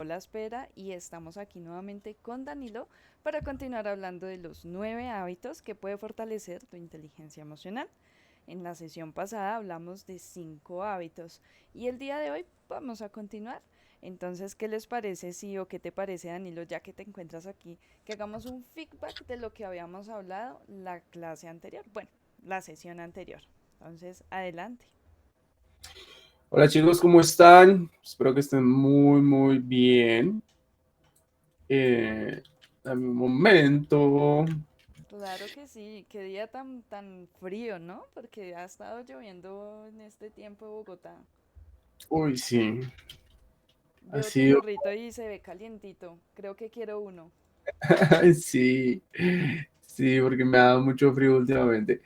la espera y estamos aquí nuevamente con Danilo para continuar hablando de los 9 hábitos que puede fortalecer tu inteligencia emocional. En la sesión pasada hablamos de 5 hábitos y el día de hoy vamos a continuar. Entonces, ¿qué les parece, sí, o qué te parece, Danilo, ya que te encuentras aquí, que hagamos un feedback de lo que habíamos hablado la clase anterior? Bueno, la sesión anterior. Entonces, adelante. Hola chicos, ¿cómo están? Espero que estén muy bien. Dame un momento. Claro que sí, qué día tan frío, ¿no? Porque ha estado lloviendo en este tiempo en Bogotá. Uy, sí, ha Veo tu sido, gorrito y se ve calientito. Creo que quiero uno. sí, sí, porque me ha dado mucho frío últimamente.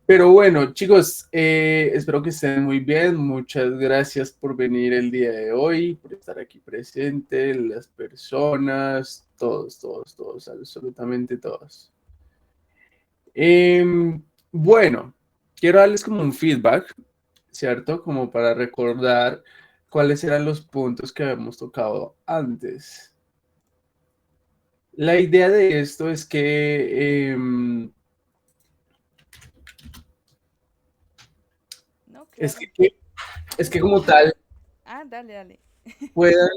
Pero bueno, chicos, espero que estén muy bien. Muchas gracias por venir el día de hoy, por estar aquí presentes, las personas, todos, absolutamente todos. Bueno, quiero darles como un feedback, ¿cierto? Como para recordar cuáles eran los puntos que habíamos tocado antes. La idea de esto No, es claro. que, es que Dime. como tal Ah, dale, dale. puedan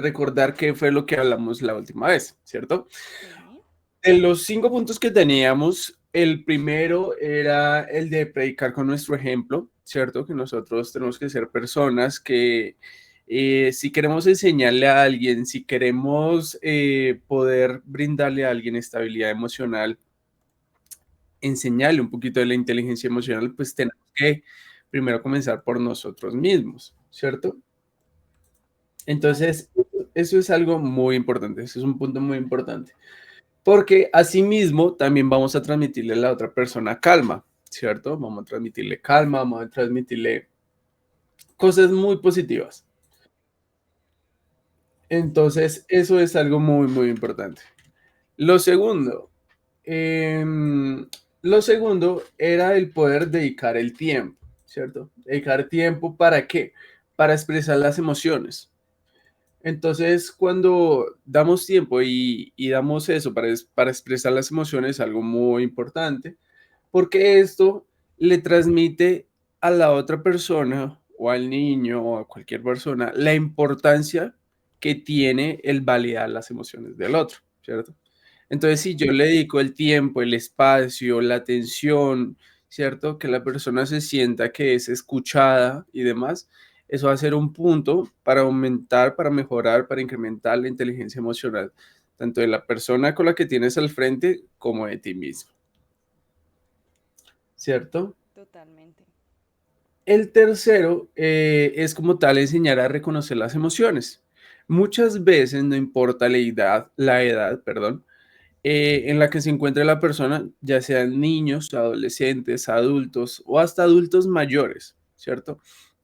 recordar qué fue lo que hablamos la última vez, ¿cierto? Sí. De los 5 puntos que teníamos, el primero era el de predicar con nuestro ejemplo, ¿cierto? Que nosotros tenemos que ser personas que si queremos enseñarle a alguien, si queremos poder brindarle a alguien estabilidad emocional, enseñarle un poquito de la inteligencia emocional, pues tenemos que primero comenzar por nosotros mismos, ¿cierto? Claro. Entonces, eso es algo muy importante, eso es un punto muy importante. Porque asimismo también vamos a transmitirle a la otra persona calma, ¿cierto? Vamos a transmitirle calma, vamos a transmitirle cosas muy positivas. Entonces, eso es algo muy importante. Lo segundo, eh, lo segundo era el poder dedicar el tiempo, ¿cierto? Dedicar tiempo para qué? Para expresar las emociones. Entonces, cuando damos tiempo y damos eso para expresar las emociones, algo muy importante, porque esto le transmite a la otra persona o al niño o a cualquier persona la importancia que tiene el validar las emociones del otro, ¿cierto? Entonces, si yo Ujú. le dedico el tiempo, el espacio, la atención, ¿cierto? Que la persona se sienta que es escuchada y demás, eso va a ser un punto para aumentar, para mejorar, para incrementar la inteligencia emocional, tanto de la persona con la que tienes al frente como de ti mismo, ¿cierto? Totalmente. El tercero es como tal enseñar a reconocer las emociones. Muchas veces, no importa la edad, perdón, en la que se encuentre la persona, ya sean niños, adolescentes, adultos o hasta adultos mayores, ¿cierto?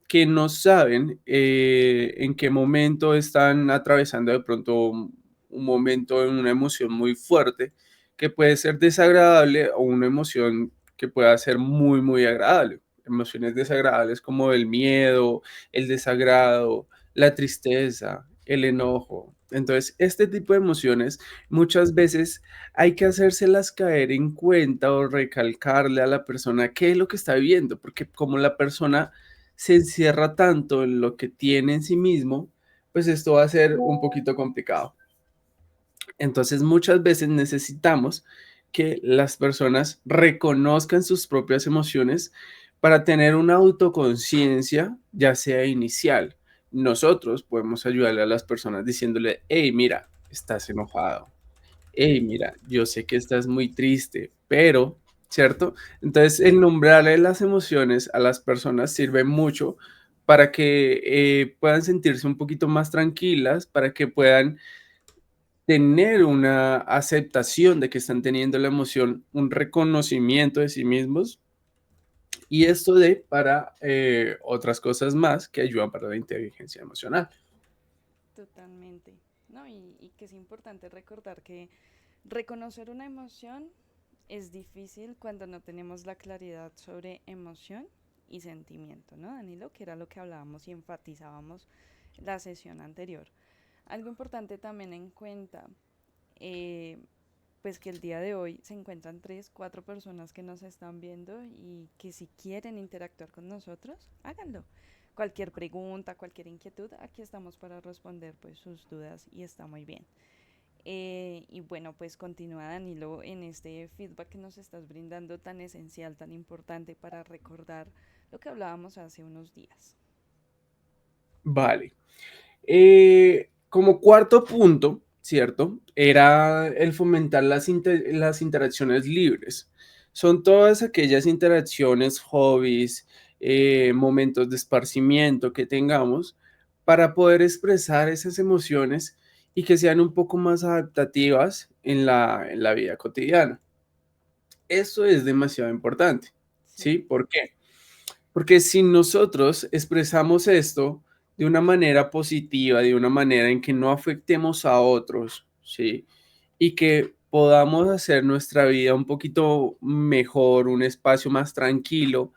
Que no saben en qué momento están atravesando de pronto un momento en una emoción muy fuerte que puede ser desagradable o una emoción que pueda ser muy agradable. Emociones desagradables como el miedo, el desagrado, la tristeza, el enojo. Entonces, este tipo de emociones muchas veces hay que hacérselas caer en cuenta o recalcarle a la persona qué es lo que está viviendo, porque como la persona se encierra tanto en lo que tiene en sí mismo, pues esto va a ser un poquito complicado. Entonces, muchas veces necesitamos que las personas reconozcan sus propias emociones para tener una autoconciencia, ya sea inicial. Nosotros podemos ayudarle a las personas diciéndole, hey, mira, estás enojado. Hey, mira, yo sé que estás muy triste, pero, ¿cierto? Entonces, el nombrarle las emociones a las personas sirve mucho para que puedan sentirse un poquito más tranquilas, para que puedan tener una aceptación de que están teniendo la emoción, un reconocimiento de sí mismos y esto de para otras cosas más que ayudan para la inteligencia emocional. Totalmente. ¿No? Y que es importante recordar que reconocer una emoción es difícil cuando no tenemos la claridad sobre emoción y sentimiento, ¿no, Danilo? Que era lo que hablábamos y enfatizábamos la sesión anterior. Algo importante también en cuenta, eh, pues que el día de hoy se encuentran tres, cuatro personas que nos están viendo y que si quieren interactuar con nosotros, háganlo. Cualquier pregunta, cualquier inquietud, aquí estamos para responder pues sus dudas y está muy bien. Y bueno, pues continúa Danilo en este feedback que nos estás brindando tan esencial, tan importante para recordar lo que hablábamos hace unos días. Vale. Como cuarto punto, ¿cierto? Era el fomentar las interacciones libres. Son todas aquellas interacciones, hobbies, momentos de esparcimiento que tengamos para poder expresar esas emociones y que sean un poco más adaptativas en la vida cotidiana. Eso es demasiado importante, Sí, ¿sí? ¿Por qué? Porque si nosotros expresamos esto de una manera positiva, de una manera en que no afectemos a otros, ¿sí? Y que podamos hacer nuestra vida un poquito mejor, un espacio más tranquilo,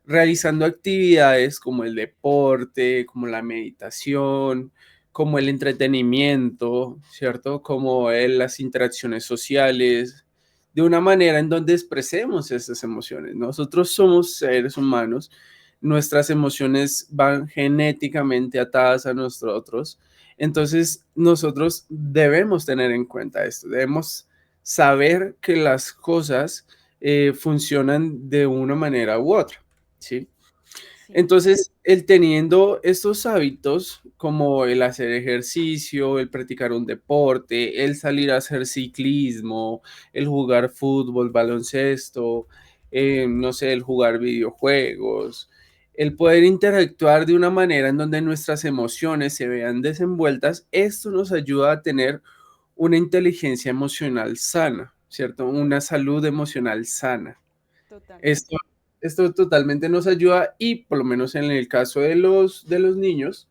realizando actividades como el deporte, como la meditación, como el entretenimiento, ¿cierto? Como las interacciones sociales, de una manera en donde expresemos esas emociones. Nosotros somos seres humanos, nuestras emociones van genéticamente atadas a nosotros, entonces nosotros debemos tener en cuenta esto, debemos saber que las cosas funcionan de una manera u otra. ¿Sí? sí, Entonces, el teniendo estos hábitos como el hacer ejercicio, el practicar un deporte, el salir a hacer ciclismo, el jugar fútbol, baloncesto, no sé, el jugar videojuegos, el poder interactuar de una manera en donde nuestras emociones se vean desenvueltas, esto nos ayuda a tener una inteligencia emocional sana, ¿cierto? Una salud emocional sana. totalmente. Esto, esto totalmente nos ayuda y por lo menos en el caso de los niños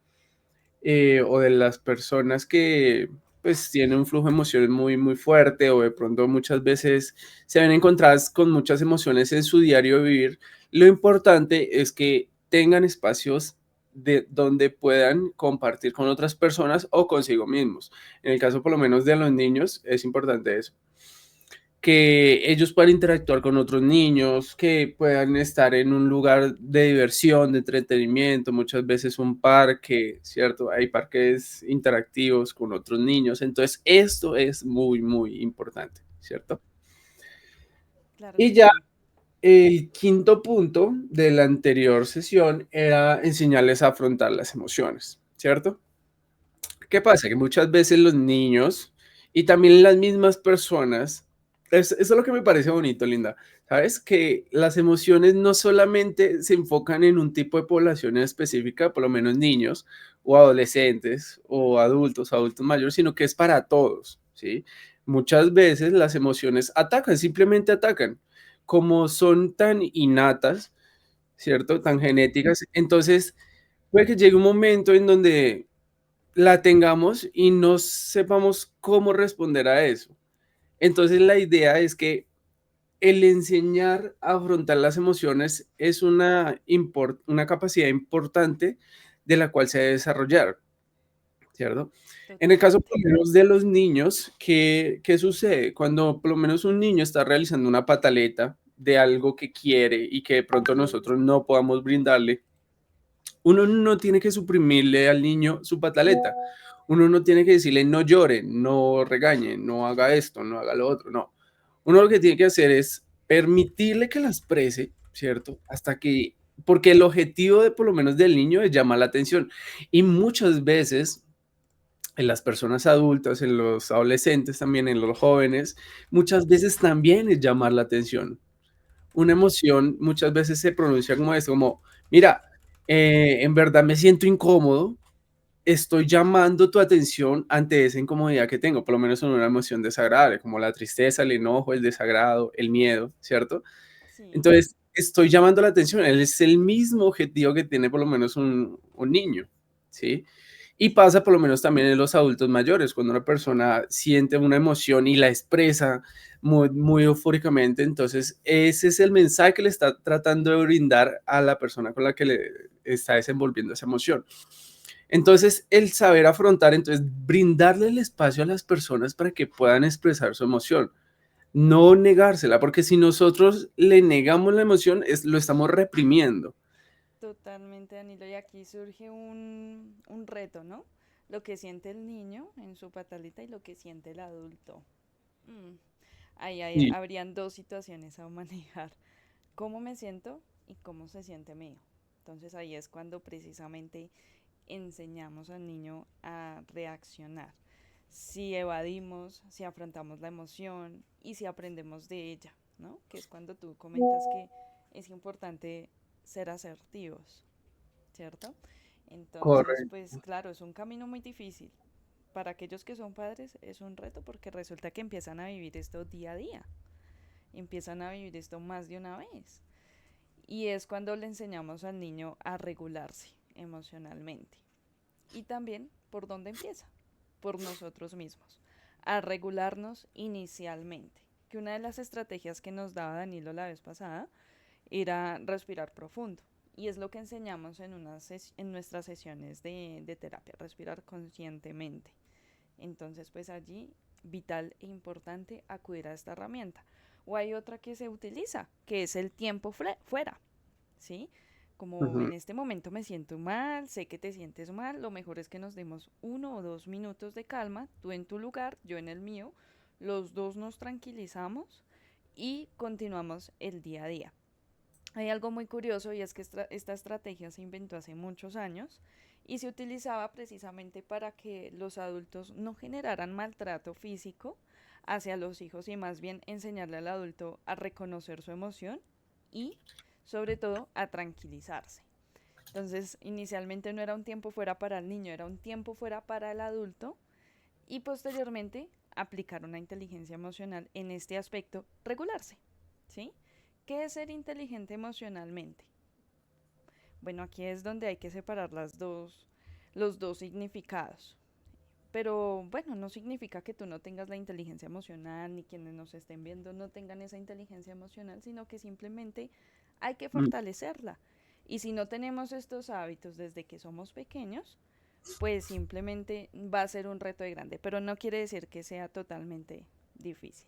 o de las personas que pues tienen un flujo de emociones muy, muy fuerte o de pronto muchas veces se ven encontradas con muchas emociones en su diario vivir, lo importante es que tengan espacios de donde puedan compartir con otras personas o consigo mismos. En el caso por lo menos de los niños es importante eso, que ellos puedan interactuar con otros niños, que puedan estar en un lugar de diversión, de entretenimiento, muchas veces un parque, ¿cierto? Hay parques interactivos con otros niños, entonces esto es muy, muy importante, ¿cierto? Claro Y que ya sí. el quinto punto de la anterior sesión era enseñarles a afrontar las emociones, ¿cierto? ¿Qué pasa? Que muchas veces los niños y también las mismas personas, eso es lo que me parece bonito, Linda, ¿sabes? Que las emociones no solamente se enfocan en un tipo de población específica, por lo menos niños o adolescentes o adultos, adultos mayores, sino que es para todos, ¿sí? Muchas veces las emociones atacan, simplemente atacan, como son tan innatas, ¿cierto? Tan Sí, genéticas, entonces puede que llegue un momento en donde la tengamos y no sepamos cómo responder a eso. Entonces la idea es que el enseñar a afrontar las emociones es una capacidad importante de la cual se debe desarrollar, ¿cierto? En el caso totalmente. por lo menos de los niños, ¿qué sucede? Cuando por lo menos un niño está realizando una pataleta de algo que quiere y que de pronto nosotros no podamos brindarle, uno no tiene que suprimirle al niño su pataleta. Uno no tiene que decirle no llore, no regañe, no haga esto, no haga lo otro, no. Uno lo que tiene que hacer es permitirle que la exprese, ¿cierto? Hasta que, porque el objetivo de por lo menos del niño es llamar la atención. Y muchas veces en las personas adultas, en los adolescentes también, en los jóvenes, muchas veces también es llamar la atención. Una emoción muchas veces se pronuncia como esto, como, mira, en verdad me siento incómodo, estoy llamando tu atención ante esa incomodidad que tengo, por lo menos en una emoción desagradable, como la tristeza, el enojo, el desagrado, el miedo, ¿cierto? Sí, Entonces, estoy llamando la atención, él es el mismo objetivo que tiene por lo menos un niño, ¿sí? Y pasa por lo menos también en los adultos mayores, cuando una persona siente una emoción y la expresa muy, muy eufóricamente, entonces ese es el mensaje que le está tratando de brindar a la persona con la que le está desenvolviendo esa emoción. Entonces, el saber afrontar, entonces, brindarle el espacio a las personas para que puedan expresar su emoción, no negársela, porque si nosotros le negamos la emoción, lo estamos reprimiendo. Totalmente, Danilo. Y aquí surge un reto, ¿no? Lo que siente el niño en su pataleta y lo que siente el adulto. Mm, Sí, habrían dos situaciones a manejar. ¿Cómo me siento y cómo se siente mi hijo? Entonces ahí es cuando precisamente enseñamos al niño a reaccionar. Si evadimos, si afrontamos la emoción y si aprendemos de ella, ¿no? Que es cuando tú comentas que es importante ser asertivos, ¿cierto? Entonces, pues correcto. claro, es un camino muy difícil. Para aquellos que son padres es un reto porque resulta que empiezan a vivir esto día a día, empiezan a vivir esto más de una vez. Y es cuando le enseñamos al niño a regularse emocionalmente. Y también, ¿por dónde empieza? Por nosotros mismos, a regularnos inicialmente. Que una de las estrategias que nos daba Danilo la vez pasada era respirar profundo. Y es lo que enseñamos en nuestras sesiones de terapia, respirar conscientemente. Entonces, pues allí, vital e importante acudir a esta herramienta. O hay otra que se utiliza, que es el tiempo fuera, ¿sí? Como Ujú. en este momento me siento mal, sé que te sientes mal, lo mejor es que nos demos 1 o 2 minutos de calma, tú en tu lugar, yo en el mío, los dos nos tranquilizamos y continuamos el día a día. Hay algo muy curioso y es que esta estrategia se inventó hace muchos años y se utilizaba precisamente para que los adultos no generaran maltrato físico hacia los hijos y más bien enseñarle al adulto a reconocer su emoción y sobre todo a tranquilizarse. Entonces, inicialmente no era un tiempo fuera para el niño, era un tiempo fuera para el adulto y posteriormente aplicar una inteligencia emocional en este aspecto, regularse, ¿sí? ¿Qué es ser inteligente emocionalmente? Bueno, aquí es donde hay que separar los dos significados. Pero bueno, no significa que tú no tengas la inteligencia emocional, ni quienes nos estén viendo no tengan esa inteligencia emocional, sino que simplemente hay que Mm. fortalecerla. Y si no tenemos estos hábitos desde que somos pequeños, pues simplemente va a ser un reto de grande, pero no quiere decir que sea totalmente difícil.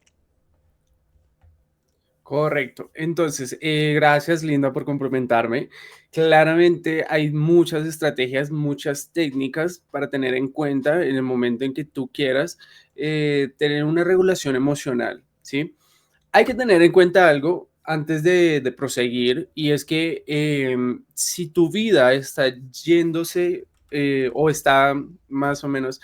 Correcto. Entonces, gracias Linda por complementarme. Claramente hay muchas estrategias, muchas técnicas para tener en cuenta en el momento en que tú quieras tener una regulación emocional, ¿sí? Hay que tener en cuenta algo antes de proseguir y es que si tu vida está yéndose o está más o menos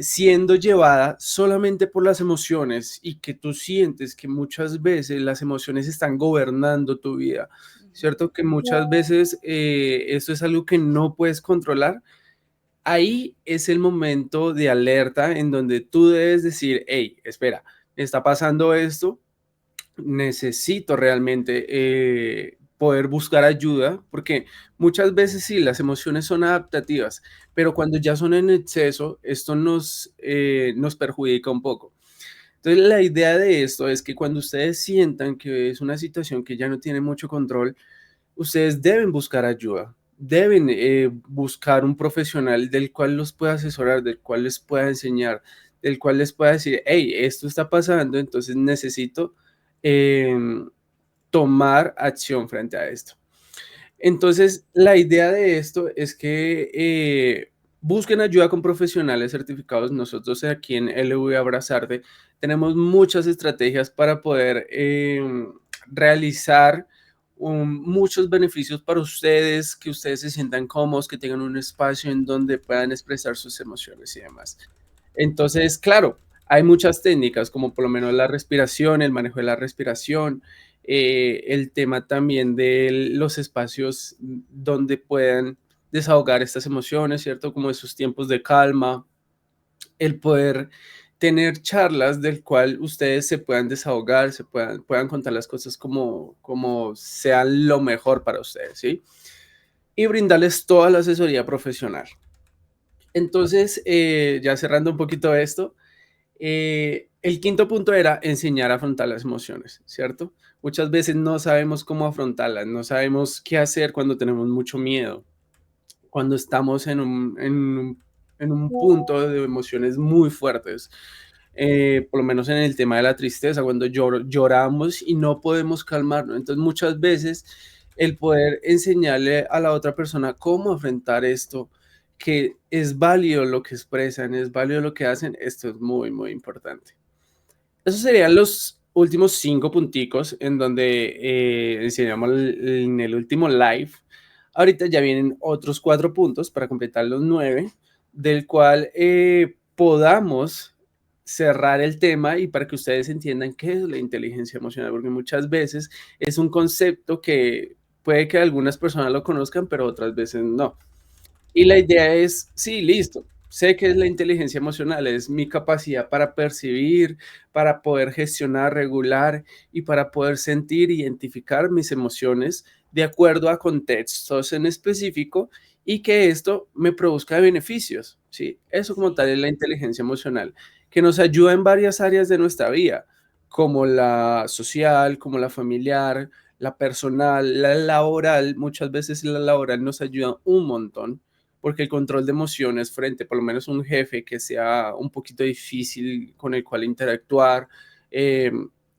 siendo llevada solamente por las emociones y que tú sientes que muchas veces las emociones están gobernando tu vida, Ujú. ¿cierto? Que muchas veces esto es algo que no puedes controlar. Ahí es el momento de alerta en donde tú debes decir, hey, espera, me está pasando esto, necesito realmente poder buscar ayuda, porque muchas veces sí, las emociones son adaptativas, pero cuando ya son en exceso, esto nos perjudica un poco. Entonces, la idea de esto es que cuando ustedes sientan que es una situación que ya no tiene mucho control, ustedes deben buscar ayuda, deben buscar un profesional del cual los pueda asesorar, del cual les pueda enseñar, del cual les pueda decir, hey, esto está pasando, entonces necesito eh, tomar acción frente a esto. Entonces, la idea de esto es que busquen ayuda con profesionales certificados. Nosotros aquí en LV Abrazarte tenemos muchas estrategias para poder realizar muchos beneficios para ustedes, que ustedes se sientan cómodos, que tengan un espacio en donde puedan expresar sus emociones y demás. Entonces, claro, hay muchas técnicas, como por lo menos la respiración, el manejo de la respiración, el tema también de los espacios donde puedan desahogar estas emociones, ¿cierto? Como esos tiempos de calma, el poder tener charlas del cual ustedes se puedan desahogar, puedan contar las cosas como sean lo mejor para ustedes, ¿sí? Y brindarles toda la asesoría profesional. Entonces, ya cerrando un poquito esto, el quinto punto era enseñar a afrontar las emociones, ¿cierto? Muchas veces no sabemos cómo afrontarlas, no sabemos qué hacer cuando tenemos mucho miedo. cuando estamos en un punto de emociones muy fuertes. Por lo menos en el tema de la tristeza, cuando lloramos y no podemos calmarnos. Entonces, muchas veces el poder enseñarle a la otra persona cómo enfrentar esto, que es válido lo que expresan, es válido lo que hacen, esto es muy, muy importante. Esos serían los últimos 5 punticos en donde enseñamos en el último live. Ahorita ya vienen otros 4 puntos para completar los 9, del cual podamos cerrar el tema y para que ustedes entiendan qué es la inteligencia emocional, porque muchas veces es un concepto que puede que algunas personas lo conozcan, pero otras veces no. Y la idea es, sí, listo, sé que es la inteligencia emocional, es mi capacidad para percibir, para poder gestionar, regular y para poder sentir, identificar mis emociones de acuerdo a contextos en específico y que esto me produzca beneficios, ¿sí? Eso como tal Sí, es la inteligencia emocional, que nos ayuda en varias áreas de nuestra vida, como la social, como la familiar, la personal, la laboral. Muchas veces la laboral nos ayuda un montón porque el control de emociones frente, por lo menos un jefe que sea un poquito difícil con el cual interactuar, eh,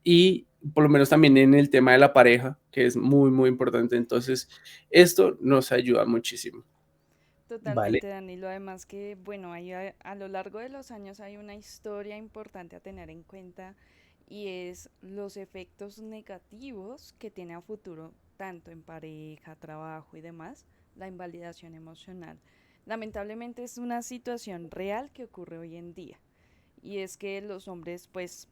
y por lo menos también en el tema de la pareja, que es muy, muy importante. Entonces, esto nos ayuda muchísimo. Vale. totalmente, Danilo. Además que, bueno, a lo largo de los años hay una historia importante a tener en cuenta y es los efectos negativos que tiene a futuro, tanto en pareja, trabajo y demás, la invalidación emocional. Lamentablemente es una situación real que ocurre hoy en día y es que los hombres, pues,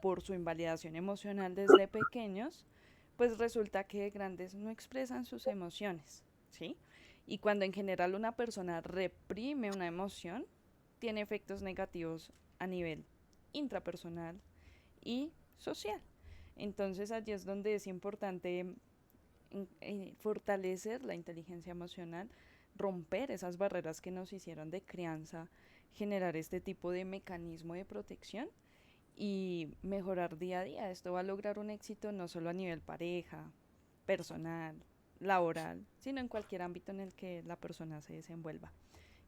por su invalidación emocional desde pequeños, pues resulta que de grandes no expresan sus emociones, ¿sí? Y cuando en general una persona reprime una emoción, tiene efectos negativos a nivel intrapersonal y social. Entonces allí es donde es importante fortalecer la inteligencia emocional, romper esas barreras que nos hicieron de crianza, generar este tipo de mecanismo de protección y mejorar día a día. Esto va a lograr un éxito no solo a nivel pareja, personal, laboral, sino en cualquier ámbito en el que la persona se desenvuelva.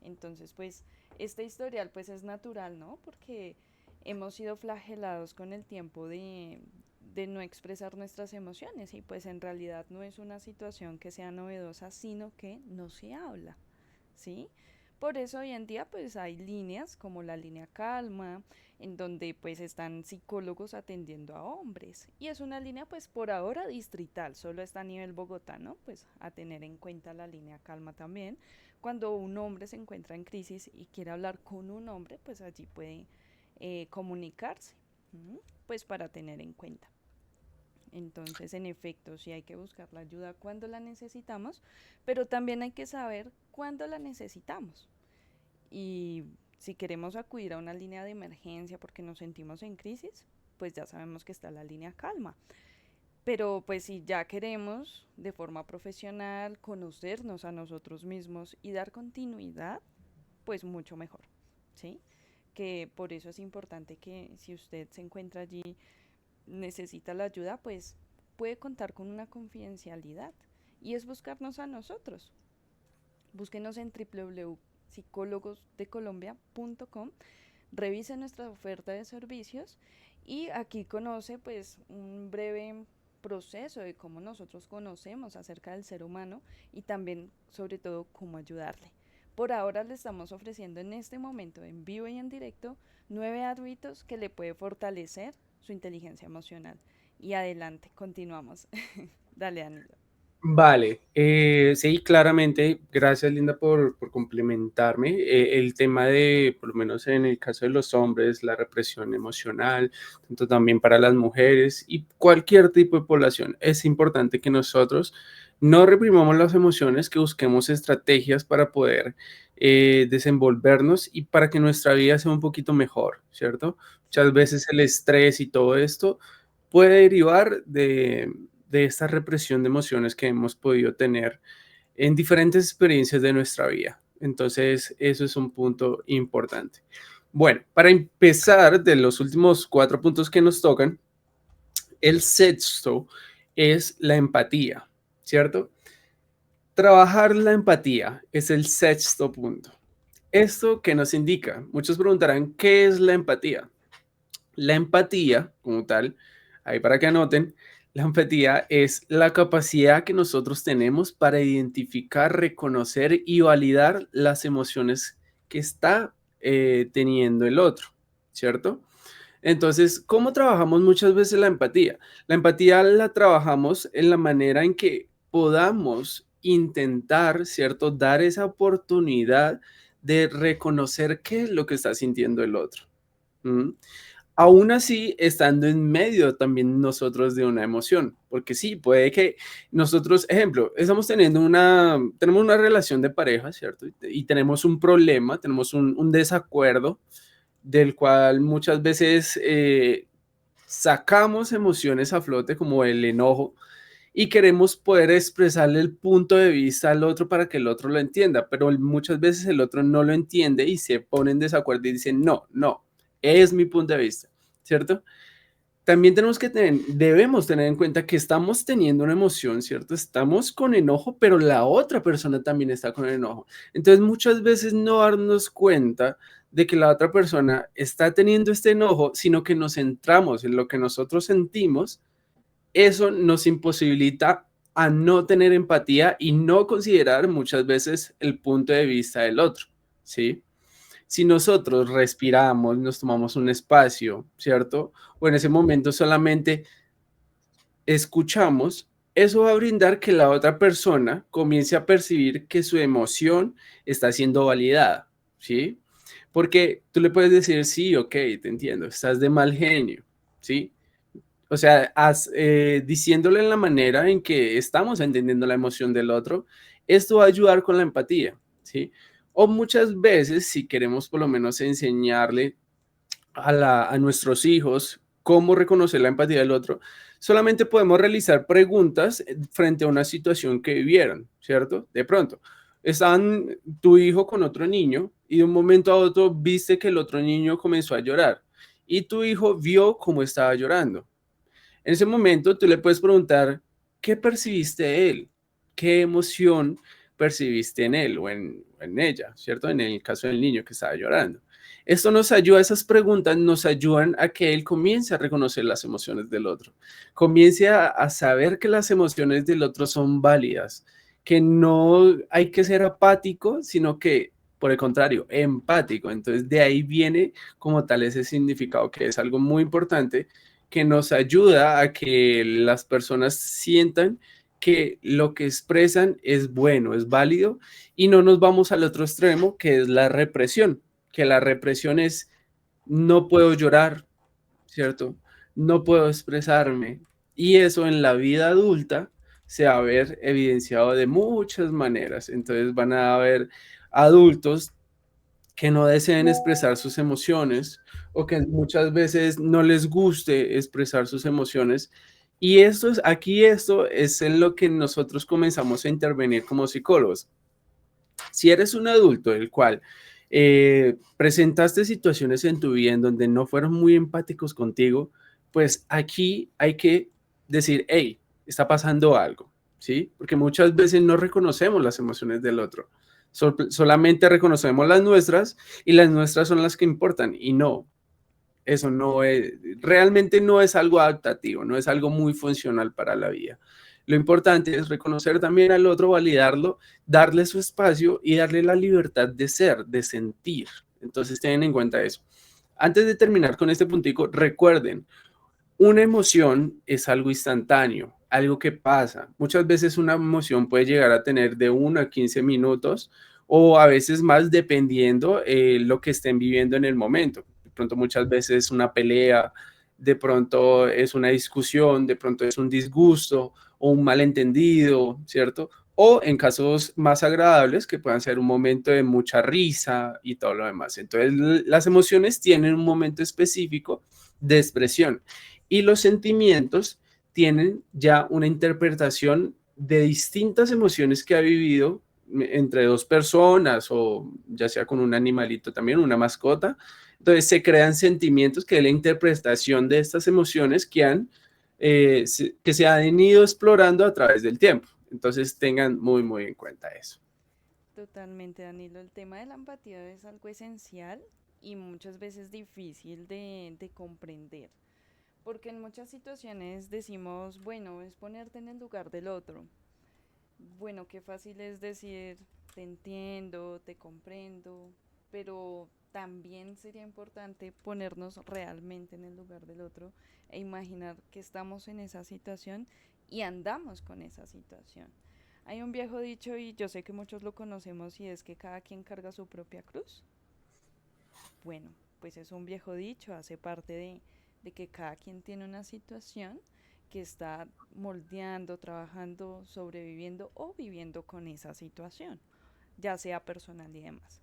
Entonces, pues, este historial pues es natural, ¿no? Porque hemos sido flagelados con el tiempo de no expresar nuestras emociones y pues en realidad no es una situación que sea novedosa, sino que no se habla, ¿sí? Por eso hoy en día pues hay líneas como la línea Calma, en donde pues están psicólogos atendiendo a hombres. Y es una línea pues por ahora distrital, solo está a nivel Bogotá, ¿no? Pues a tener en cuenta la línea Calma también. Cuando un hombre se encuentra en crisis y quiere hablar con un hombre, pues allí puede comunicarse, pues para tener en cuenta. Entonces, en efecto, sí hay que buscar la ayuda cuando la necesitamos, pero también hay que saber cuándo la necesitamos. Y si queremos acudir a una línea de emergencia porque nos sentimos en crisis, pues ya sabemos que está la línea Calma. Pero pues si ya queremos de forma profesional conocernos a nosotros mismos y dar continuidad, pues mucho mejor, ¿sí? Que por eso es importante que si usted se encuentra allí, necesita la ayuda, pues puede contar con una confidencialidad y es buscarnos a nosotros. Búsquenos en www.psicologosdecolombia.com, revise nuestra oferta de servicios y aquí conoce pues un breve proceso de cómo nosotros conocemos acerca del ser humano y también sobre todo cómo ayudarle. Por ahora le estamos ofreciendo en este momento en vivo y en directo 9 hábitos que le puede fortalecer su inteligencia emocional. Y adelante, continuamos. Dale, Danilo. Vale, sí, claramente, gracias Linda por complementarme. El tema de, por lo menos en el caso de los hombres, la represión emocional, tanto también para las mujeres y cualquier tipo de población, es importante que nosotros no reprimamos las emociones, que busquemos estrategias para poder desenvolvernos y para que nuestra vida sea un poquito mejor, ¿cierto? Muchas Sí, veces el estrés y todo esto puede derivar de esta represión de emociones que hemos podido tener en diferentes experiencias de nuestra vida. Entonces, eso es un punto importante. Bueno, para empezar, de los últimos 4 puntos que nos tocan, el sexto es la empatía, ¿cierto? Trabajar la empatía es el sexto punto. ¿Esto qué nos indica? Muchos preguntarán, ¿qué es la empatía? La empatía, como tal, ahí para que anoten, la empatía es la capacidad que nosotros tenemos para identificar, reconocer y validar las emociones que está teniendo el otro, ¿cierto? Entonces, ¿cómo trabajamos muchas veces la empatía? La empatía la trabajamos en la manera en que podamos intentar, ¿cierto? Dar esa oportunidad de reconocer qué es lo que está sintiendo el otro. ¿Mm? Aún así, estando en medio también nosotros de una emoción, porque sí, puede que nosotros, ejemplo, estamos tenemos una relación de pareja, ¿cierto? Y tenemos un problema, tenemos un desacuerdo del cual muchas veces sacamos emociones a flote como el enojo y queremos poder expresarle el punto de vista al otro para que el otro lo entienda, pero muchas veces el otro no lo entiende y se pone en desacuerdo y dice, no, no, es mi punto de vista, ¿cierto? También debemos tener en cuenta que estamos teniendo una emoción, ¿cierto? Estamos con enojo, pero la otra persona también está con enojo. Entonces, muchas veces no darnos cuenta de que la otra persona está teniendo este enojo, sino que nos centramos en lo que nosotros sentimos, eso nos imposibilita a no tener empatía y no considerar muchas veces el punto de vista del otro, ¿sí? Si nosotros respiramos, nos tomamos un espacio, ¿cierto? O en ese momento solamente escuchamos, eso va a brindar que la otra persona comience a percibir que su emoción está siendo validada, ¿sí? Porque tú le puedes decir, sí, ok, te entiendo, estás de mal genio, ¿sí? O sea, diciéndole en la manera en que estamos entendiendo la emoción del otro, esto va a ayudar con la empatía, ¿sí? O muchas veces, si queremos por lo menos enseñarle a nuestros hijos cómo reconocer la empatía del otro, solamente podemos realizar preguntas frente a una situación que vivieron, ¿cierto? De pronto, estaban tu hijo con otro niño y de un momento a otro viste que el otro niño comenzó a llorar y tu hijo vio cómo estaba llorando. En ese momento tú le puedes preguntar, ¿qué percibiste de él? ¿Qué emoción percibiste en él o en ella, ¿cierto? En el caso del niño que estaba llorando. Esto nos ayuda, esas preguntas nos ayudan a que él comience a reconocer las emociones del otro, comience a saber que las emociones del otro son válidas, que no hay que ser apático, sino que, por el contrario, empático. Entonces, de ahí viene como tal ese significado que es algo muy importante que nos ayuda a que las personas sientan que lo que expresan es bueno, es válido y no nos vamos al otro extremo que es la represión, que la represión es no puedo llorar, ¿cierto? No puedo expresarme y eso en la vida adulta se va a ver evidenciado de muchas maneras. Entonces van a haber adultos que no deseen expresar sus emociones o que muchas veces no les guste expresar sus emociones. Y esto es en lo que nosotros comenzamos a intervenir como psicólogos. Si eres un adulto del cual presentaste situaciones en tu vida en donde no fueron muy empáticos contigo, pues aquí hay que decir, hey, está pasando algo, ¿sí? Porque muchas veces no reconocemos las emociones del otro. Solamente reconocemos las nuestras y las nuestras son las que importan y no, eso no es, realmente no es algo adaptativo, no es algo muy funcional para la vida. Lo importante es reconocer también al otro, validarlo, darle su espacio y darle la libertad de ser, de sentir. Entonces, tengan en cuenta eso. Antes de terminar con este puntico, recuerden, una emoción es algo instantáneo, algo que pasa. Muchas veces una emoción puede llegar a tener de 1 a 15 minutos o a veces más dependiendo lo que estén viviendo en el momento. De pronto muchas veces una pelea, de pronto es una discusión, de pronto es un disgusto o un malentendido, ¿cierto? O en casos más agradables que puedan ser un momento de mucha risa y todo lo demás. Entonces las emociones tienen un momento específico de expresión y los sentimientos tienen ya una interpretación de distintas emociones que ha vivido entre dos personas o ya sea con un animalito también, una mascota. Entonces se crean sentimientos que es la interpretación de estas emociones que se han ido explorando a través del tiempo. Entonces tengan muy, muy en cuenta eso. Totalmente, Danilo. El tema de la empatía es algo esencial y muchas veces difícil de comprender, porque en muchas situaciones decimos, bueno, es ponerte en el lugar del otro. Bueno, qué fácil es decir, te entiendo, te comprendo, pero también sería importante ponernos realmente en el lugar del otro e imaginar que estamos en esa situación y andamos con esa situación. Hay un viejo dicho y yo sé que muchos lo conocemos y es que cada quien carga su propia cruz. Bueno, pues es un viejo dicho, hace parte de que cada quien tiene una situación que está moldeando, trabajando, sobreviviendo o viviendo con esa situación, ya sea personal y demás.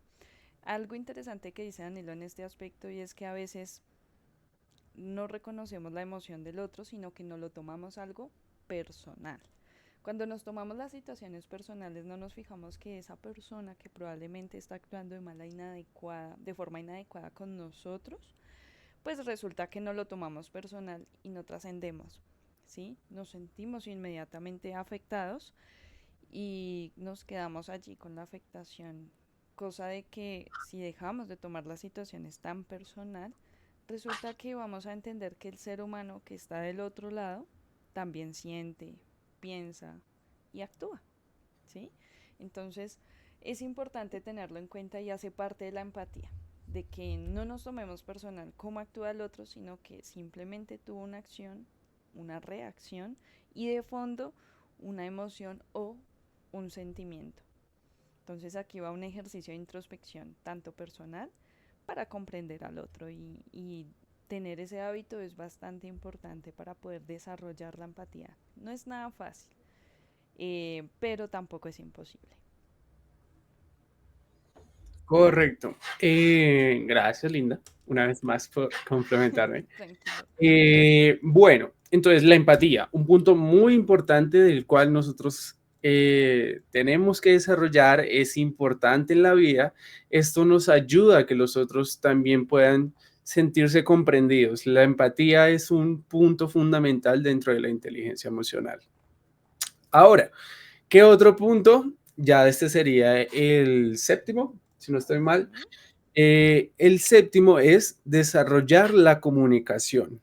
Algo interesante que dice Danilo en este aspecto y es que a veces no reconocemos la emoción del otro, sino que no lo tomamos algo personal. Cuando nos tomamos las situaciones personales no nos fijamos que esa persona que probablemente está actuando de forma inadecuada con nosotros, pues resulta que no lo tomamos personal y no trascendemos, ¿sí? Nos sentimos inmediatamente afectados y nos quedamos allí con la afectación, cosa de que si dejamos de tomar las situaciones tan personal, resulta que vamos a entender que el ser humano que está del otro lado también siente, piensa y actúa, ¿sí? Entonces es importante tenerlo en cuenta y hace parte de la empatía, de que no nos tomemos personal cómo actúa el otro, sino que simplemente tuvo una acción, una reacción y de fondo una emoción o un sentimiento. Entonces aquí va un ejercicio de introspección, tanto personal, para comprender al otro y tener ese hábito es bastante importante para poder desarrollar la empatía. No es nada fácil, pero tampoco es imposible. Correcto. Gracias, Linda, una vez más por complementarme. Tranquilo. Bueno, entonces la empatía, un punto muy importante del cual nosotros tenemos que desarrollar, es importante en la vida. Esto nos ayuda a que los otros también puedan sentirse comprendidos. La empatía es un punto fundamental dentro de la inteligencia emocional. Ahora, ¿qué otro punto? Ya este sería el séptimo, si no estoy mal. Ujú. El séptimo es desarrollar la comunicación.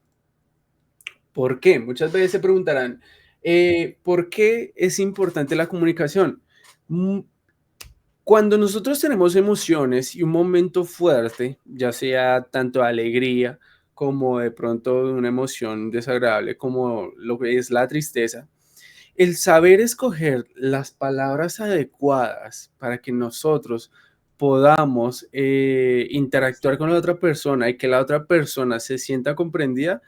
¿Por qué? Muchas veces se preguntarán, ¿por qué es importante la comunicación? Mm, Cuando nosotros tenemos emociones y un momento fuerte, ya sea tanto alegría como de pronto una emoción desagradable como lo que es la tristeza, el saber escoger las palabras adecuadas para que nosotros podamos interactuar con la otra persona y que la otra persona se sienta comprendida,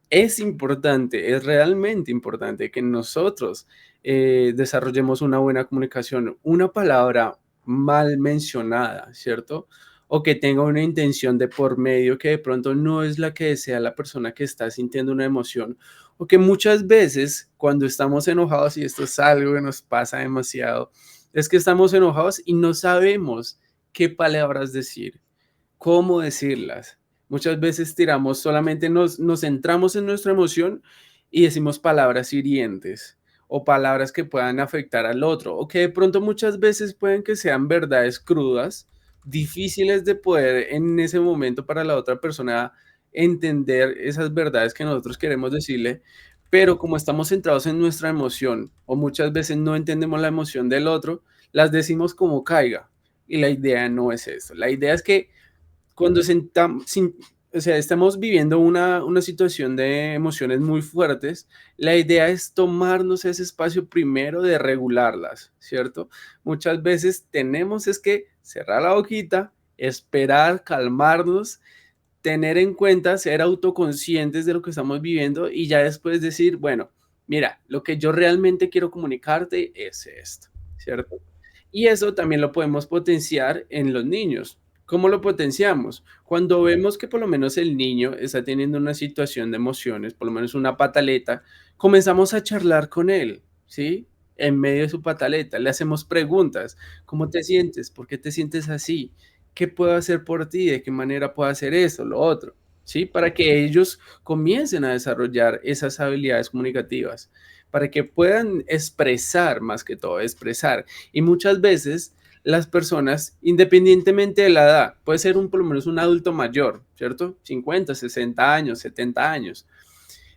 es importante, es realmente importante que nosotros desarrollemos una buena comunicación. Una palabra mal mencionada, ¿cierto? O que tenga una intención de por medio que de pronto no es la que desea la persona que está sintiendo una emoción. O que muchas veces cuando estamos enojados, y esto es algo que nos pasa demasiado, es que estamos enojados y no sabemos qué palabras decir, cómo decirlas. Muchas veces tiramos, solamente nos centramos en nuestra emoción y decimos palabras hirientes o palabras que puedan afectar al otro o que de pronto muchas veces pueden que sean verdades crudas, difíciles de poder en ese momento para la otra persona entender esas verdades que nosotros queremos decirle, pero como estamos centrados en nuestra emoción o muchas veces no entendemos la emoción del otro, las decimos como caiga y la idea no es eso. La idea es que cuando o sea, estamos viviendo una situación de emociones muy fuertes, la idea es tomarnos ese espacio primero de regularlas, ¿cierto? Muchas veces tenemos es que cerrar la boquita, esperar, calmarnos, tener en cuenta, ser autoconscientes de lo que estamos viviendo y ya después decir, bueno, mira, lo que yo realmente quiero comunicarte es esto, ¿cierto? Y eso también lo podemos potenciar en los niños. ¿Cómo lo potenciamos? Cuando vemos que por lo menos el niño está teniendo una situación de emociones, por lo menos una pataleta, comenzamos a charlar con él, ¿sí? En medio de su pataleta, le hacemos preguntas. ¿Cómo te sientes? ¿Por qué te sientes así? ¿Qué puedo hacer por ti? ¿De qué manera puedo hacer eso, lo otro? ¿Sí? Para que ellos comiencen a desarrollar esas habilidades comunicativas. para que puedan expresar más que todo, expresar. Y muchas veces las personas, independientemente de la edad, puede ser por lo menos un adulto mayor, ¿cierto? 50, 60 años, 70 años,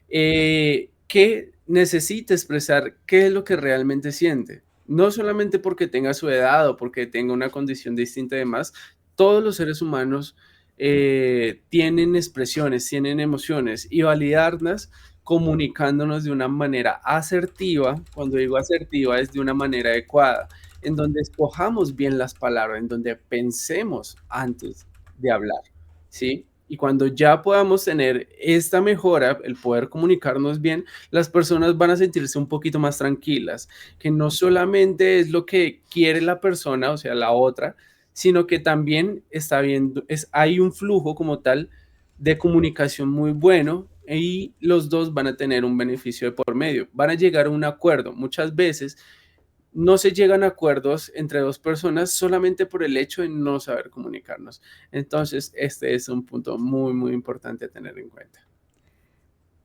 que necesita expresar qué es lo que realmente siente. No solamente porque tenga su edad o porque tenga una condición distinta y demás, todos los seres humanos tienen expresiones, tienen emociones y validarlas comunicándonos de una manera asertiva. Cuando digo asertiva es de una manera adecuada, en donde escojamos bien las palabras, en donde pensemos antes de hablar, ¿sí? Y cuando ya podamos tener esta mejora, el poder comunicarnos bien, las personas van a sentirse un poquito más tranquilas, que no solamente es lo que quiere la persona, o sea, la otra, sino que también está viendo, hay un flujo como tal de comunicación muy bueno y los dos van a tener un beneficio de por medio, van a llegar a un acuerdo. Muchas veces no se llegan a acuerdos entre dos personas solamente por el hecho de no saber comunicarnos. Entonces, este es un punto muy, muy importante a tener en cuenta.